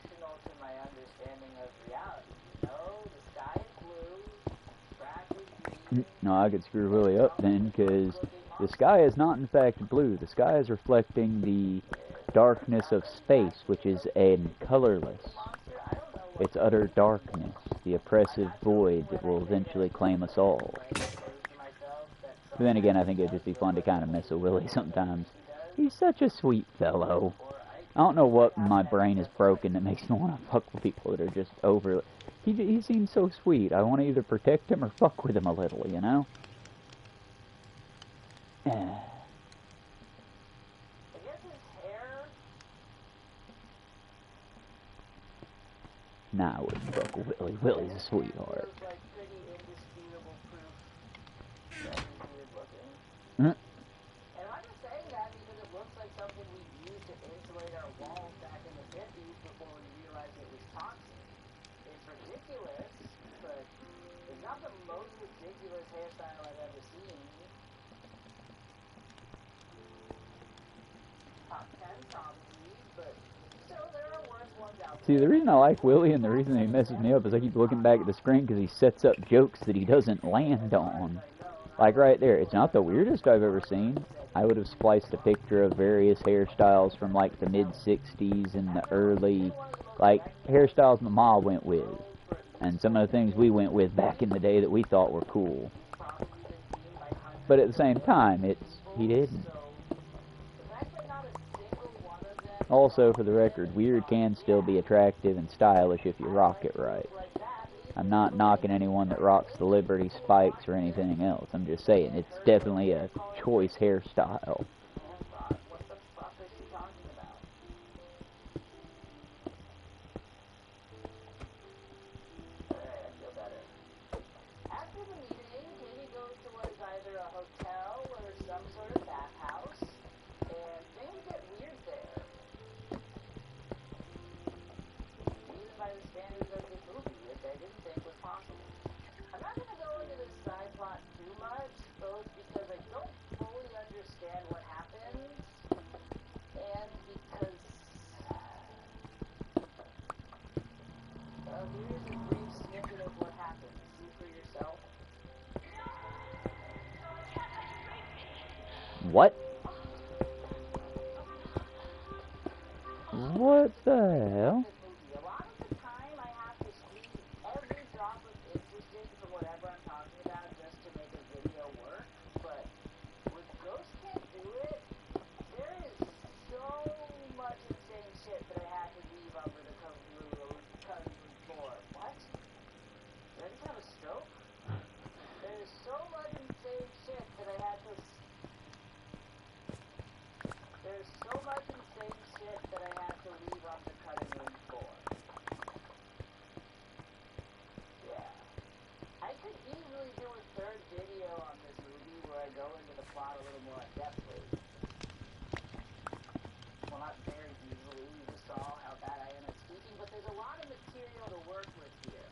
No, I could screw Willie up then, because the sky is not in fact blue. The sky is reflecting the darkness of space, which is colorless. It's utter darkness, the oppressive void that will eventually claim us all. But then again, I think it'd just be fun to kind of mess with Willie sometimes. He's such a sweet fellow. I don't know what in my brain is broken that makes me want to fuck with people that are just over. He seems so sweet. I want to either protect him or fuck with him a little, you know? Nah, I wouldn't fuck with Willie. Willie's a sweetheart. Mm. And I'm just saying that because it looks like something we used to insulate our walls back in the 50s before we realized it was toxic. It's ridiculous, but it's not the most ridiculous hairstyle I've ever seen. Top 10 probably, but still there are worse ones out there. See, the reason I like Willie and the reason he messes me up is I keep looking back at the screen because he sets up jokes that he doesn't land on. Like right there, it's not the weirdest I've ever seen. I would have spliced a picture of various hairstyles from like the mid-60s and the early, like, hairstyles my mom went with. And some of the things we went with back in the day that we thought were cool. But at the same time, he didn't. Also, for the record, weird can still be attractive and stylish if you rock it right. I'm not knocking anyone that rocks the Liberty spikes or anything else. I'm just saying, it's definitely a choice hairstyle. What? What the hell? A lot of the time I have to squeeze every drop of interesting from whatever I'm talking about just to make a video work, but when Ghost can't do it, there is so much insane shit that I had to leave over the cutting room floor. What? Ready to have a stroke? There is so much insane shit that I had to... There's so much insane shit that I have to leave on the cutting room floor. Yeah. I could easily do a third video on this movie where I go into the plot a little more in-depthly. Well, not very easily. You just saw how bad I am at speaking, but there's a lot of material to work with here.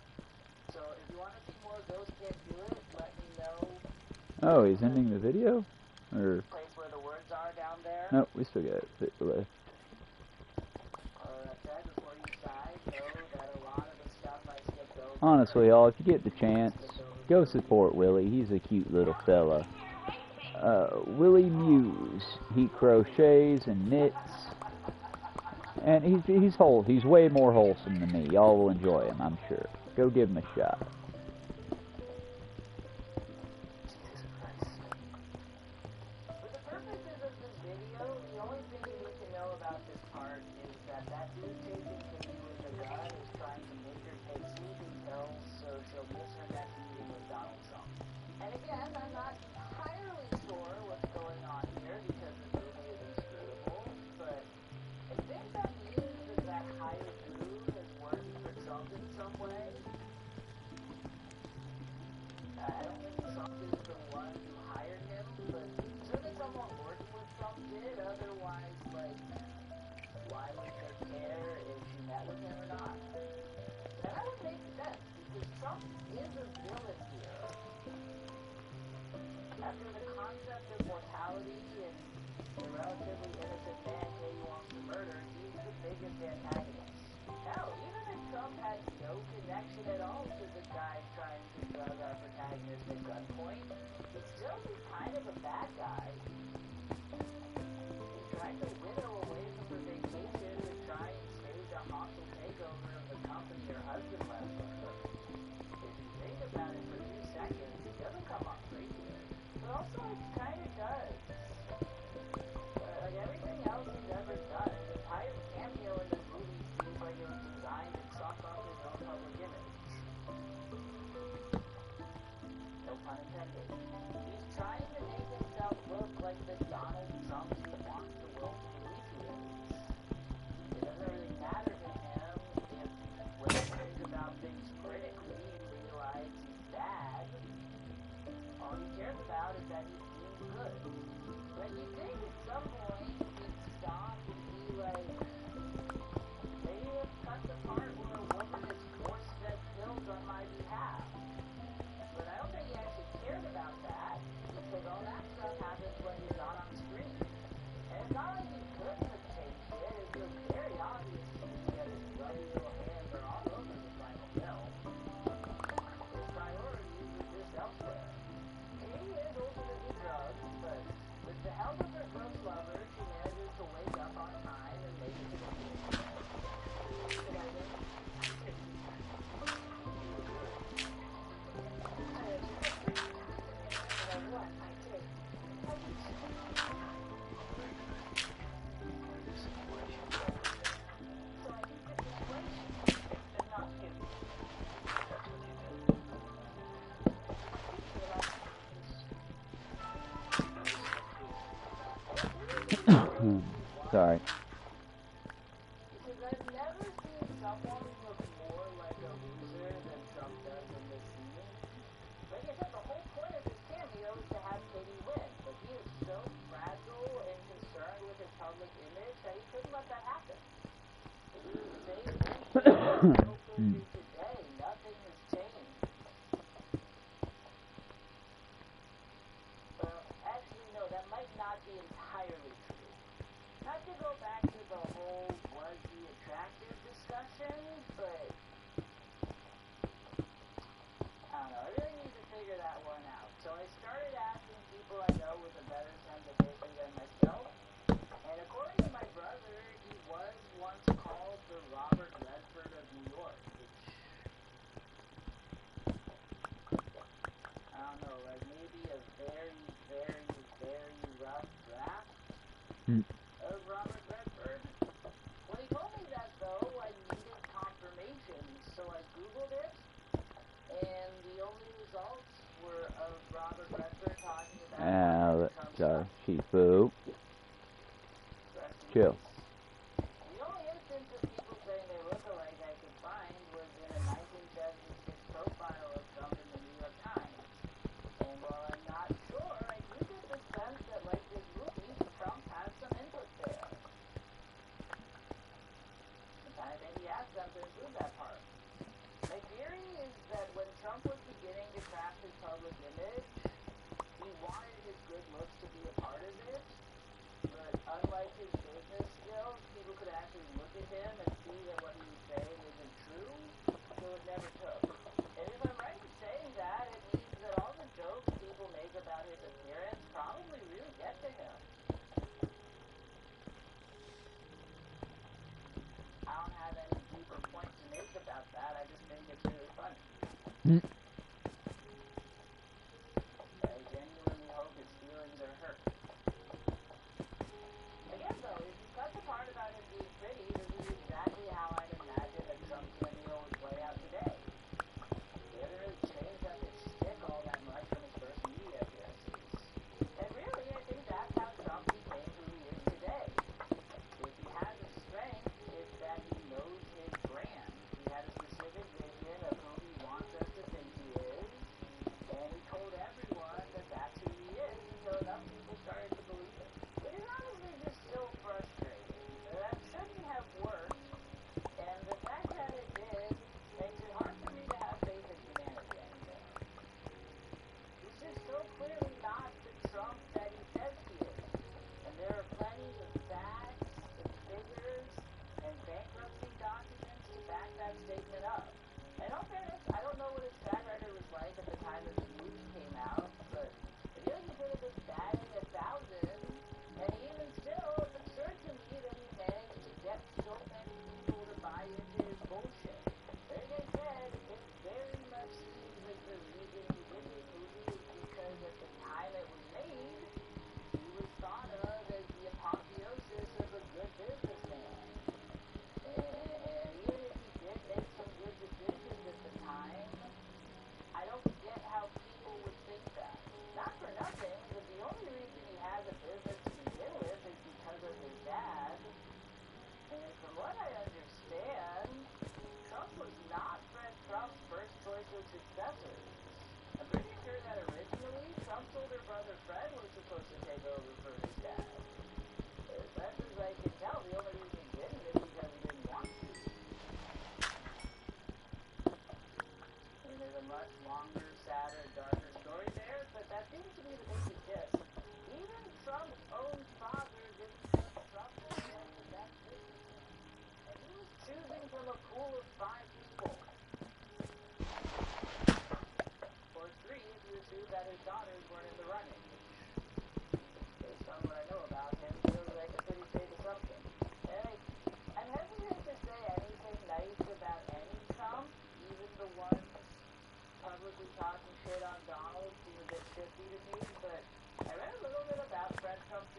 So if you want to see more Ghost Can't Do It, let me know. Oh, he's ending the video? Or... Place where the words are down there. Nope, we still got it left. Honestly, y'all, if you get the chance, go support Willie. He's a cute little fella. Willie Muse. He crochets and knits. And he's way more wholesome than me. Y'all will enjoy him, I'm sure. Go give him a shot. Relatively innocent man Katie wants to murder, he's the biggest antagonist. Hell, even if Trump had no connection at all to the guy trying to drug our protagonist at gunpoint, he'd still be kind of a bad guy. He tried to winnow away from her vacation to try and stage a hostile takeover of the company her husband left for her. If you think about it for 2 seconds, it doesn't come off racist, but also it kind of does. Like everything else he's ever done, his entire cameo in this movie seems like it was designed to suck up his own public image. No pun intended. He's trying to make himself look like the Donald Trump he wants the world to believe he is. It doesn't really matter to him if when he thinks about things critically you realize he's bad. All he cares about is that he's being good. But you think at some point he'd stop and be like, maybe let's cut the part where a woman is force-fed pills on my behalf. But I don't think he actually cared about that, because all that stuff happens when he's not on screen. And it's not like he couldn't have changed it. It was very obvious to me that his bloody little hands are all over the final film. His priorities were just elsewhere. He is ultimately drugged, but with the help of her gross lover, she manages to wake up on time and make it to the theater. Did I win? Sorry. Because I've never seen someone look more like a loser than Trump does in this scene. Like I said, the whole point of his cameo is to have Katie win, but he is so fragile and concerned with his public image that he couldn't let that happen. He's the same bullshit today. Nothing has changed. Well, actually, no, that might not be entirely true. Not to go back to the whole was he attractive discussion, but I don't know, I really need to figure that one out. So I started asking people I know with a better sense of history than myself, and according to my brother, he was once called the Robert Redford of New York, which, I don't know, like maybe a very, very, very rough draft of Robert Redford. When he told me that, though, I needed confirmation, so I Googled it, and the only results were of Robert Redford talking about Sorry, sheep boo. Chill. The only instance of people saying they look alike I could find was in a 1976 profile of Trump in the New York Times. And while I'm not sure, I do get the sense that, like his movies, Trump has some input there. I think he has something to do with that part. My theory is that when Trump was beginning to craft his public image, he wanted his good looks to be a part of it, but unlike his business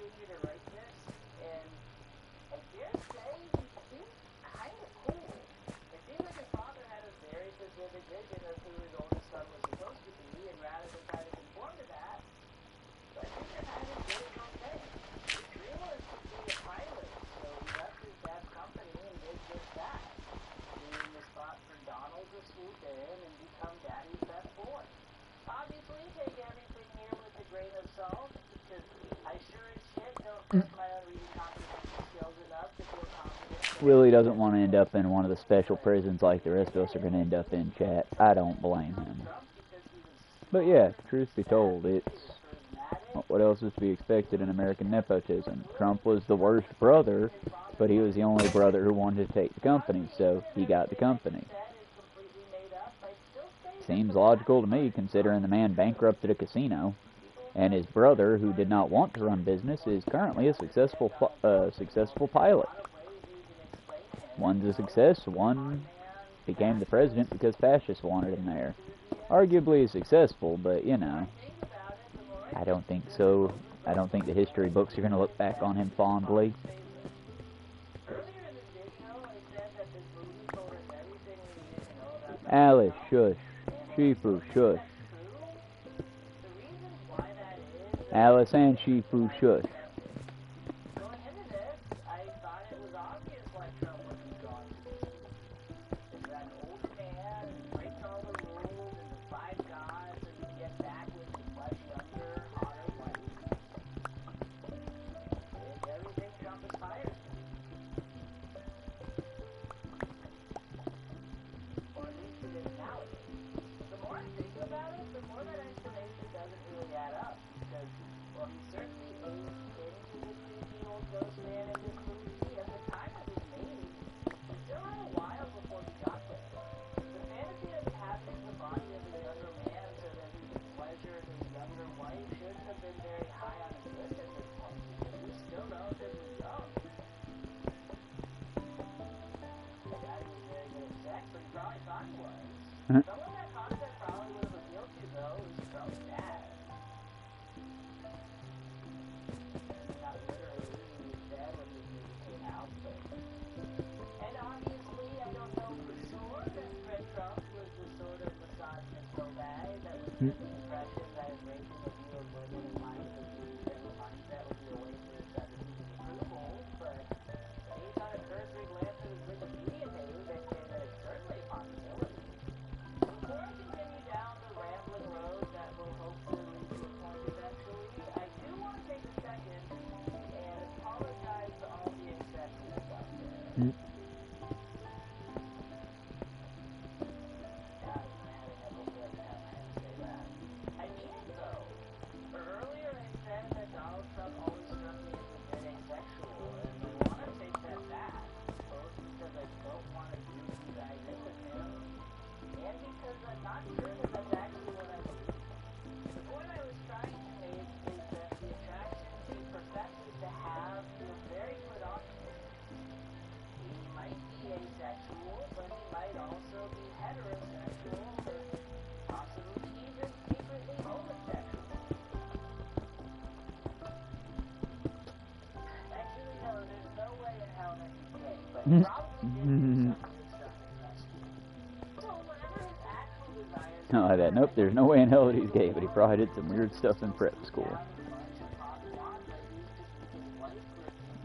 Jr. to write this, and I dare say he seems kind of cool. It seems like his father had a very specific vision of who his oldest son was supposed to be, and rather than try to conform to that, Fred Jr. had his did his own thing. His dream was to be a pilot, so he left his dad's company and did just that, leaving the spot for Donald to swoop in and become Daddy's best boy. Obviously, take everything here with a grain of salt, because I sure as shit don't trust my own reading comprehension skills enough to feel confident. Willie doesn't want to end up in one of the special prisons like the rest of us are going to end up in, chat. I don't blame him. But yeah, truth be told, it's what else is to be expected in American nepotism. Trump was the worst brother, but he was the only brother who wanted to take the company, so he got the company. Seems logical to me, considering the man bankrupted a casino, and his brother, who did not want to run business, is currently a successful pilot. One's a success, one became the president because fascists wanted him there. Arguably successful, but, you know, I don't think so. I don't think the history books are going to look back on him fondly. Alice, shush. Shifu, shush. Alice and Shifu, shush. Going into this, I thought it was obvious why Trump wasn't drawn to the scene. He's an older man, breaks all the rules and defies God so he can get back with his much younger, hotter wife. It's everything Trump aspires to. Or at least it is nowadays. The more I think about it, the more that explanation doesn't really add up. Because, well, he certainly aged into the creepy old ghost man in this movie. At the time of his mating, he still had a while before he got there. The fantasy of inhabiting the body of a younger man so that he could pleasure his younger wife shouldn't have been very high on his list at this point, because he was still relatively young. The guy who was very good at sex, but he probably thought he was. Someone that concept probably would have appealed to, though, is Trump's dad. Not literally, he was dead when this movie came out, but... And obviously, I don't know for sure that Fred Trump was the sort of misogynist bag that was under the impression that embracing a view of women in line with a different mindset would be a way for his son to seek his approval, but based on a cursory glance at his Wikipedia page, I'd say that it's certainly a possibility. Before I continue down the rambling road that will hopefully lead to a point eventually, I do want to take a second and apologize to all the incestuous out there. God, man, I never feel like I have my hand to say that. I mean it though. Earlier I said that Donald Trump always struck me as a bit asexual, and I want to take that back, both because I don't want to do you guys in with him, and because I'm not sure that that's actually what I believe. The point I was trying to make is that the attraction he professes to have feels very platonic. He might be asexual, but he might also be heterosexual, or possibly even secretly homosexual. Actually, no, there's no way in hell that he's gay, but he probably did do some weird stuff in high school. So whatever his actual desires Not like that. Nope, there's no way in hell that he's gay, but he probably did some weird stuff in prep school.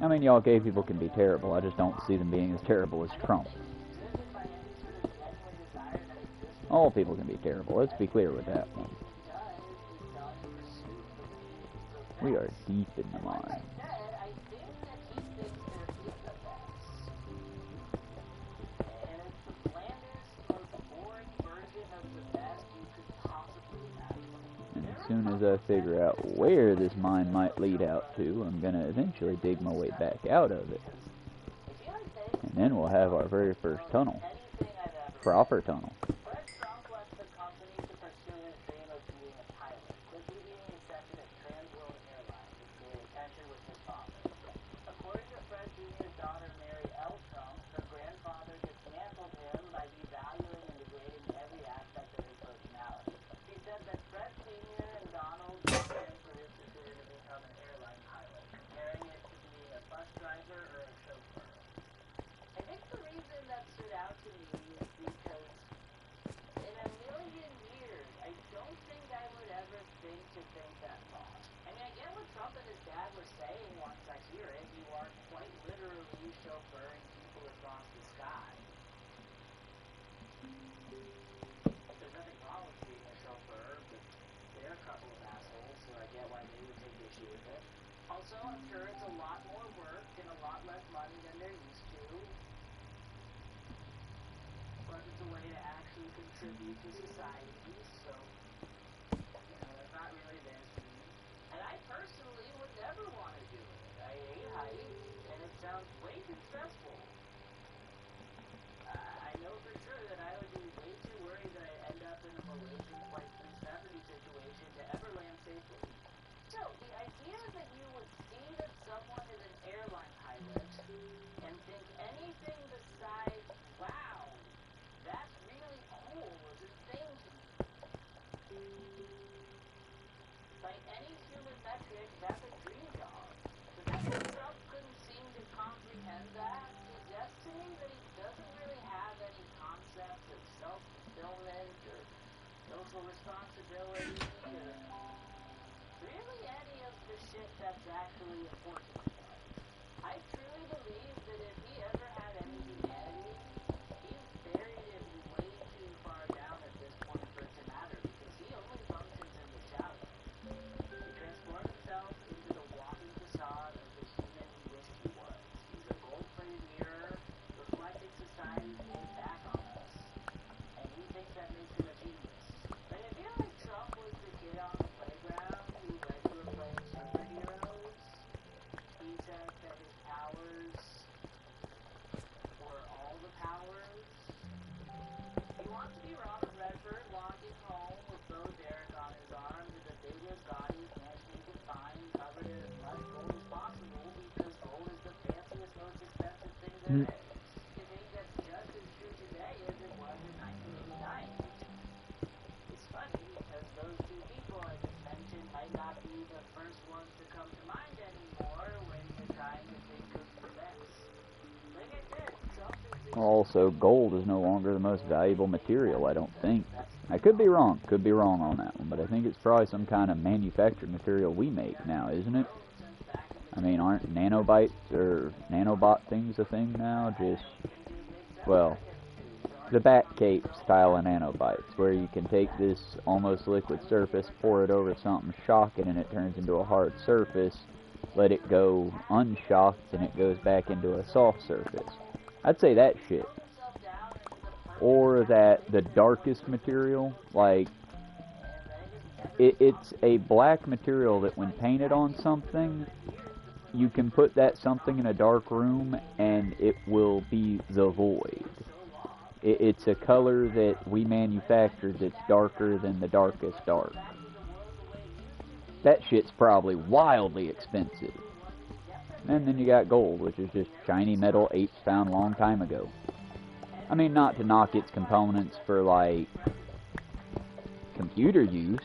I mean, y'all gay people can be terrible. I just don't see them being as terrible as Trump. All people can be terrible. Let's be clear with that one. We are deep in the mine. And as soon as I figure out where this mine might lead out to, I'm going to eventually dig my way back out of it. And then we'll have our very first tunnel. Proper tunnel. chauffeuring people across the sky. There's nothing wrong with being a chauffeur, but they're a couple of assholes, so I get why they would take issue with it. Also, I'm sure it's a lot more work and a lot less money than they're used to. But it's a way to actually contribute to society, so, that's not really their scene. And I personally would never want to do it. I hate heights, and it sounds way too stressful. I know for sure that I would be way too worried that I'd end up in a Malaysian Flight 370 situation to ever land safely. So, the idea that you would see that someone is an airline pilot and think anything besides, wow, that's really cool is a thing to me. By any human metric, that's a dream job. The fact that Trump couldn't seem to comprehend that suggests to me that he doesn't really have any concept of self-fulfillment or social responsibility or really any of the shit that's actually important in life. I truly believe that if he ever had any humanity, he's buried it way too far down at this point for it to matter because he only functions in the shadows. He transformed himself into the walking facade of the human he wished he was. He's a gold-plated mirror reflecting society's hate back on us. And he thinks that makes him a genius. Like, I feel like Trump was the kid on the playground who went to a play of superheroes. He said that his powers were all the powers. He wants to be Robert Redford walking home with Bo Derek on his arm to the biggest, gaudiest mansion he can find, covered in as much gold as possible because gold is the fanciest, most expensive thing there is. I think that's just as true today as it was in 1989. It's funny because those two people I just mentioned might not be the first ones to come to mind anymore when you're trying to think of the best. Like I said, Trump is Also, gold is no longer the most valuable material, I don't think. I could be wrong on that one, but I think it's probably some kind of manufactured material we make now, isn't it? I mean, aren't nanobites or nanobot things a thing now? Just, well, the Batcape style of nanobites, where you can take this almost liquid surface, pour it over something, shock it, and it turns into a hard surface, let it go unshocked, and it goes back into a soft surface. I'd say that shit. Or that the darkest material, like, it's a black material that when painted on something, you can put that something in a dark room and it will be the void. It's a color that we manufactured that's darker than the darkest dark. That shit's probably wildly expensive. And then you got gold, which is just shiny metal apes found a long time ago. I mean, not to knock its components for, like, computer use.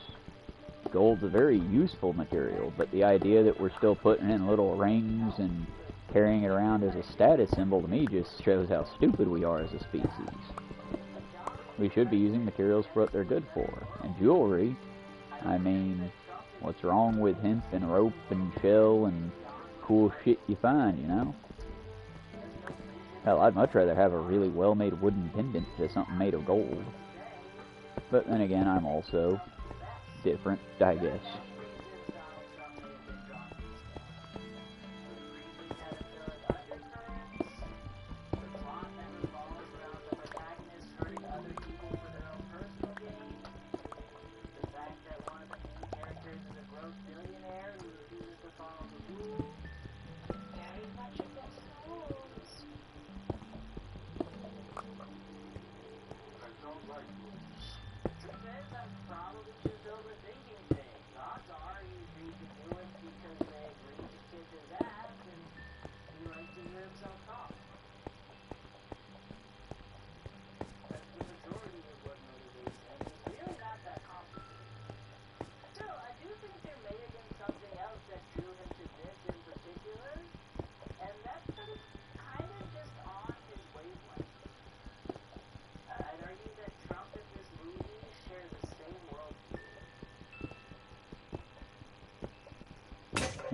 Gold's a very useful material, but the idea that we're still putting in little rings and carrying it around as a status symbol to me just shows how stupid we are as a species. We should be using materials for what they're good for. And jewelry, I mean, what's wrong with hemp and rope and shell and cool shit you find, you know? Hell, I'd much rather have a really well-made wooden pendant to something made of gold. But then again, I'm also different, I guess.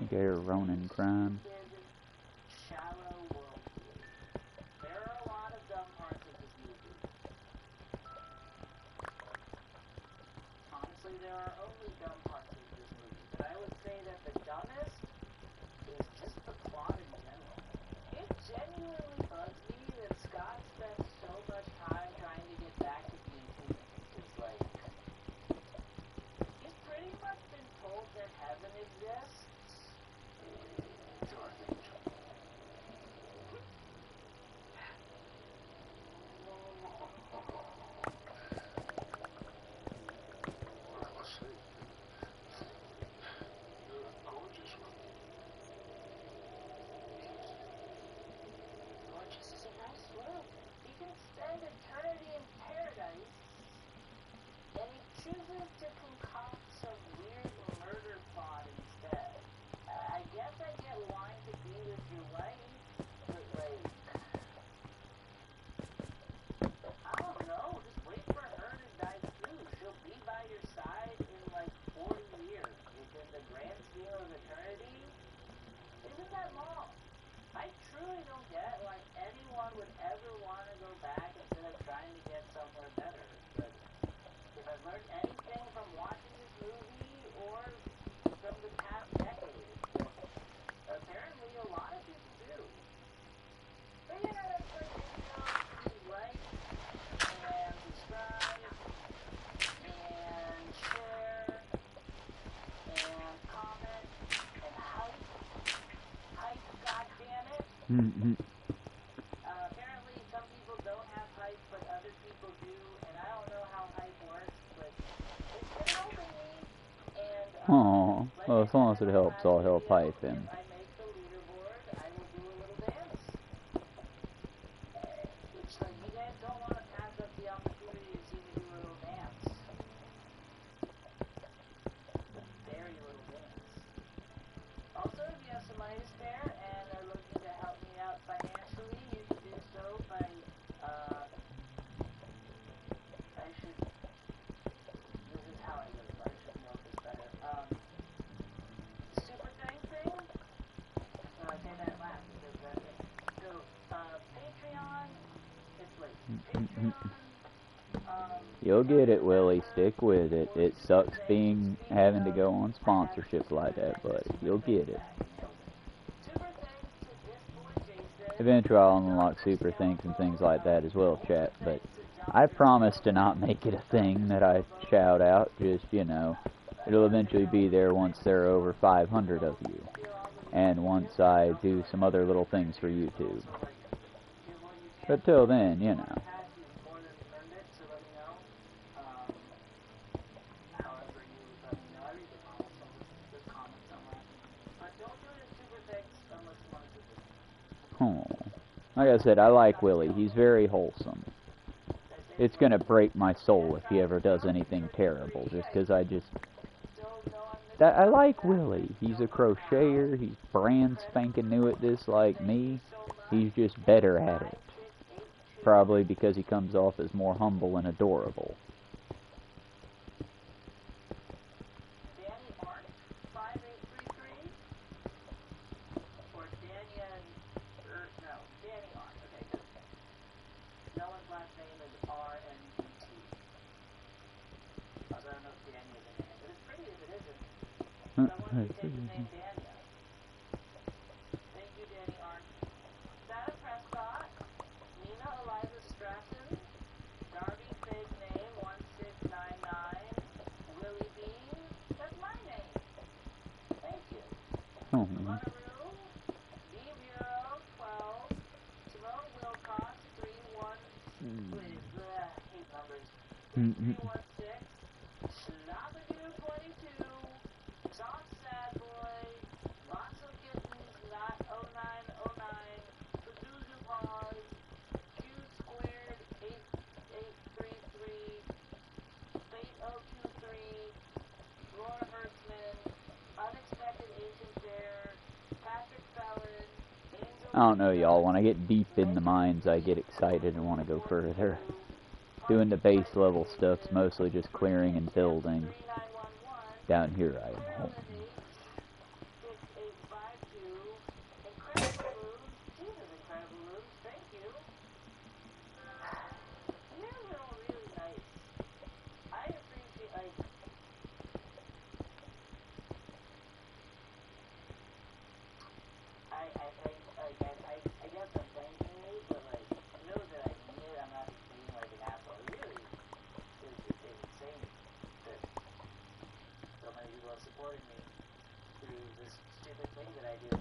Gay or Ronin crime. of eternity isn't that long. I truly don't get why anyone would ever want to go back instead of trying to get somewhere better. But if I've learned anything from watching this movie or from the past decade, apparently a lot of people do. But yeah, that's my video. Please like and subscribe and share and comment and hype. Hype, goddammit. Apparently some people don't have hype, but other people do, and I don't know how hype works, but it's been helping me. And Aw, well, as long as it helps, I'll help hype him. if I make the leaderboard, I will do a little dance. It's like you guys don't want to pass up the opportunity to see me do a little dance. Very little dance. Also, if you have some money to spare and are looking to help me out financially, you can do so by, this is how I live, I should know this better. Super thank thing? No, I say that last because that's it. So, Patreon, it's like, Patreon, You'll get it, Willie. Stick with it. It sucks having to go on sponsorships like that, but you'll get it. super thanks to this boy Jason. Eventually I'll unlock super things and things like that as well, chat, but I promise to not make it a thing that I shout out. Just, you know, it'll eventually be there once there are over 500 of you, and once I do some other little things for YouTube. But till then, you know. Oh, like I said, I like Willie. He's very wholesome. It's gonna break my soul if he ever does anything terrible, just because I like Willie. He's a crocheter. He's brand spanking new at this like me. He's just better at it. Probably because he comes off as more humble and adorable. Thank you, Danny Arn. Santa Prescott, Nina Eliza Stratton, Darby fake name 1699, Willie Bean, that's my name. Thank you. Monteroo, B012, Simone Wilcox, 31, hate numbers, 3316, Schlabadoo 22, Soft Sad Boy, Lots of Kittens, Not 0909, Pazuzu Paws, Q Squared, 8833, Fate 023, Laura Hertzman, Unexpected Ancient Bear, Patrick Fallon, Angel... I don't know, y'all. When I get deep in the mines, I get excited and want to go further. Doing the base level stuff's mostly just clearing and building. Down here I am home. Supporting me through this stupid thing that I do.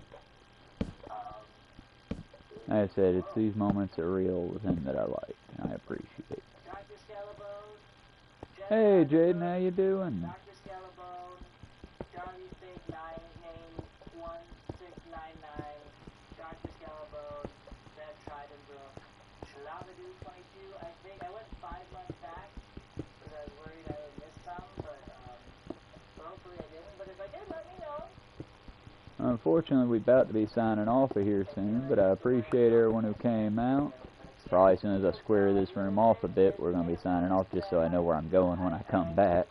Like I said, it's these moments of real with him that I like, and I appreciate. Dr. Scalabone, Hey, Jaden, how you doing? Dr. Scalabone, Darby Fake 9, name 1699, Dr. Scalabone, Beth Tridentbrook, Shalabadoo 22, I think. I went 5 months back because I was worried I would miss some, but hopefully I didn't. But if I did, let me know. Unfortunately, we're about to be signing off of here soon, but I appreciate everyone who came out. Probably as soon as I square this room off a bit, we're going to be signing off just so I know where I'm going when I come back.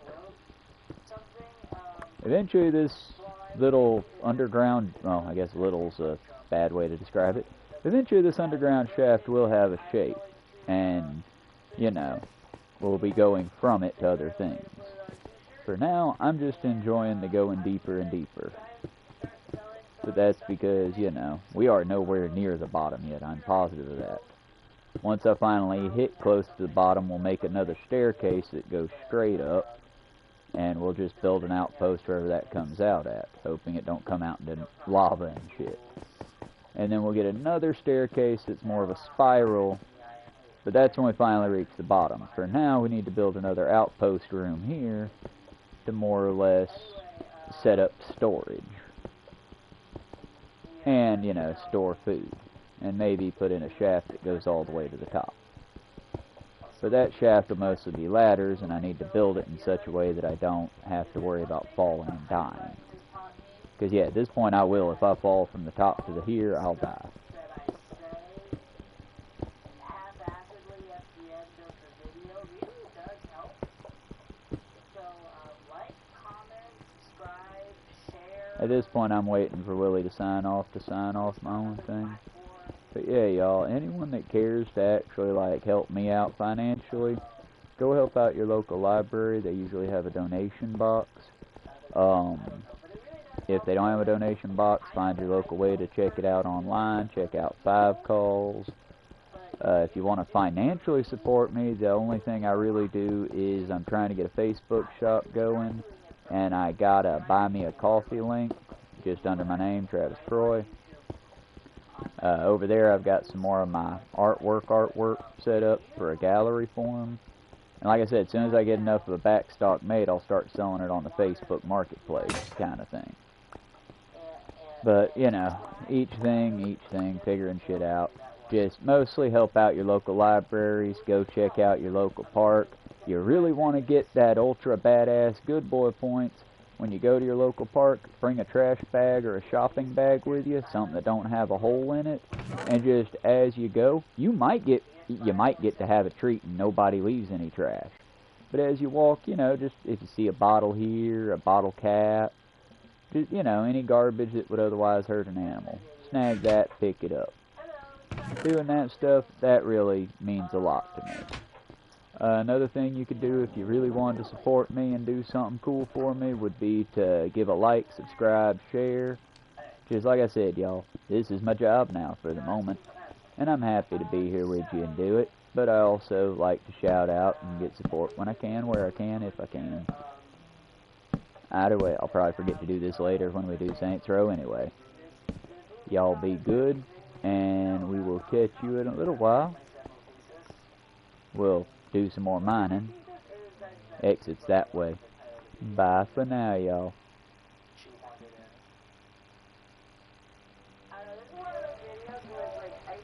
Eventually, this little underground, well, I guess little's a bad way to describe it. Eventually this underground shaft will have a shape, and, you know, we'll be going from it to other things. For now, I'm just enjoying the going deeper and deeper. But that's because, you know, we are nowhere near the bottom yet, I'm positive of that. Once I finally hit close to the bottom, we'll make another staircase that goes straight up, and we'll just build an outpost wherever that comes out at, hoping it don't come out into lava and shit. And then we'll get another staircase that's more of a spiral, but that's when we finally reach the bottom. For now, we need to build another outpost room here to more or less set up storage. And, you know, store food. And maybe put in a shaft that goes all the way to the top. But that shaft will mostly be ladders, and I need to build it in such a way that I don't have to worry about falling and dying. Because, yeah, at this point I will. If I fall from the top to the here, I'll die. At this point, I'm waiting for Willie to sign off my own thing. But yeah, y'all, anyone that cares to actually, like, help me out financially, go help out your local library. They usually have a donation box. If they don't have a donation box, find your local way to check it out online. Check out 5 Calls. If you want to financially support me, the only thing I really do is I'm trying to get a Facebook shop going. And I got a Buy Me a Coffee link just under my name, Travis Troy. Over there I've got some more of my artwork set up for a gallery for them. And like I said, as soon as I get enough of a backstock made, I'll start selling it on the Facebook Marketplace kind of thing. But, you know, each thing, figuring shit out. Just mostly help out your local libraries, go check out your local park. You really want to get that ultra badass good boy points. When you go to your local park, bring a trash bag or a shopping bag with you, something that don't have a hole in it, and just as you go, you might get to have a treat and nobody leaves any trash. But as you walk, you know, just if you see a bottle here, a bottle cap, just, you know, any garbage that would otherwise hurt an animal, snag that, pick it up. Doing that stuff, that really means a lot to me. Another thing you could do if you really wanted to support me and do something cool for me would be to give a like, subscribe, share. Just like I said, y'all, this is my job now for the moment, and I'm happy to be here with you and do it, but I also like to shout out and get support when I can, where I can, if I can. Either way, I'll probably forget to do this later when we do Saints Row anyway. Y'all be good, and we will catch you in a little while. We'll do some more mining. Exits that way. Bye for now, y'all.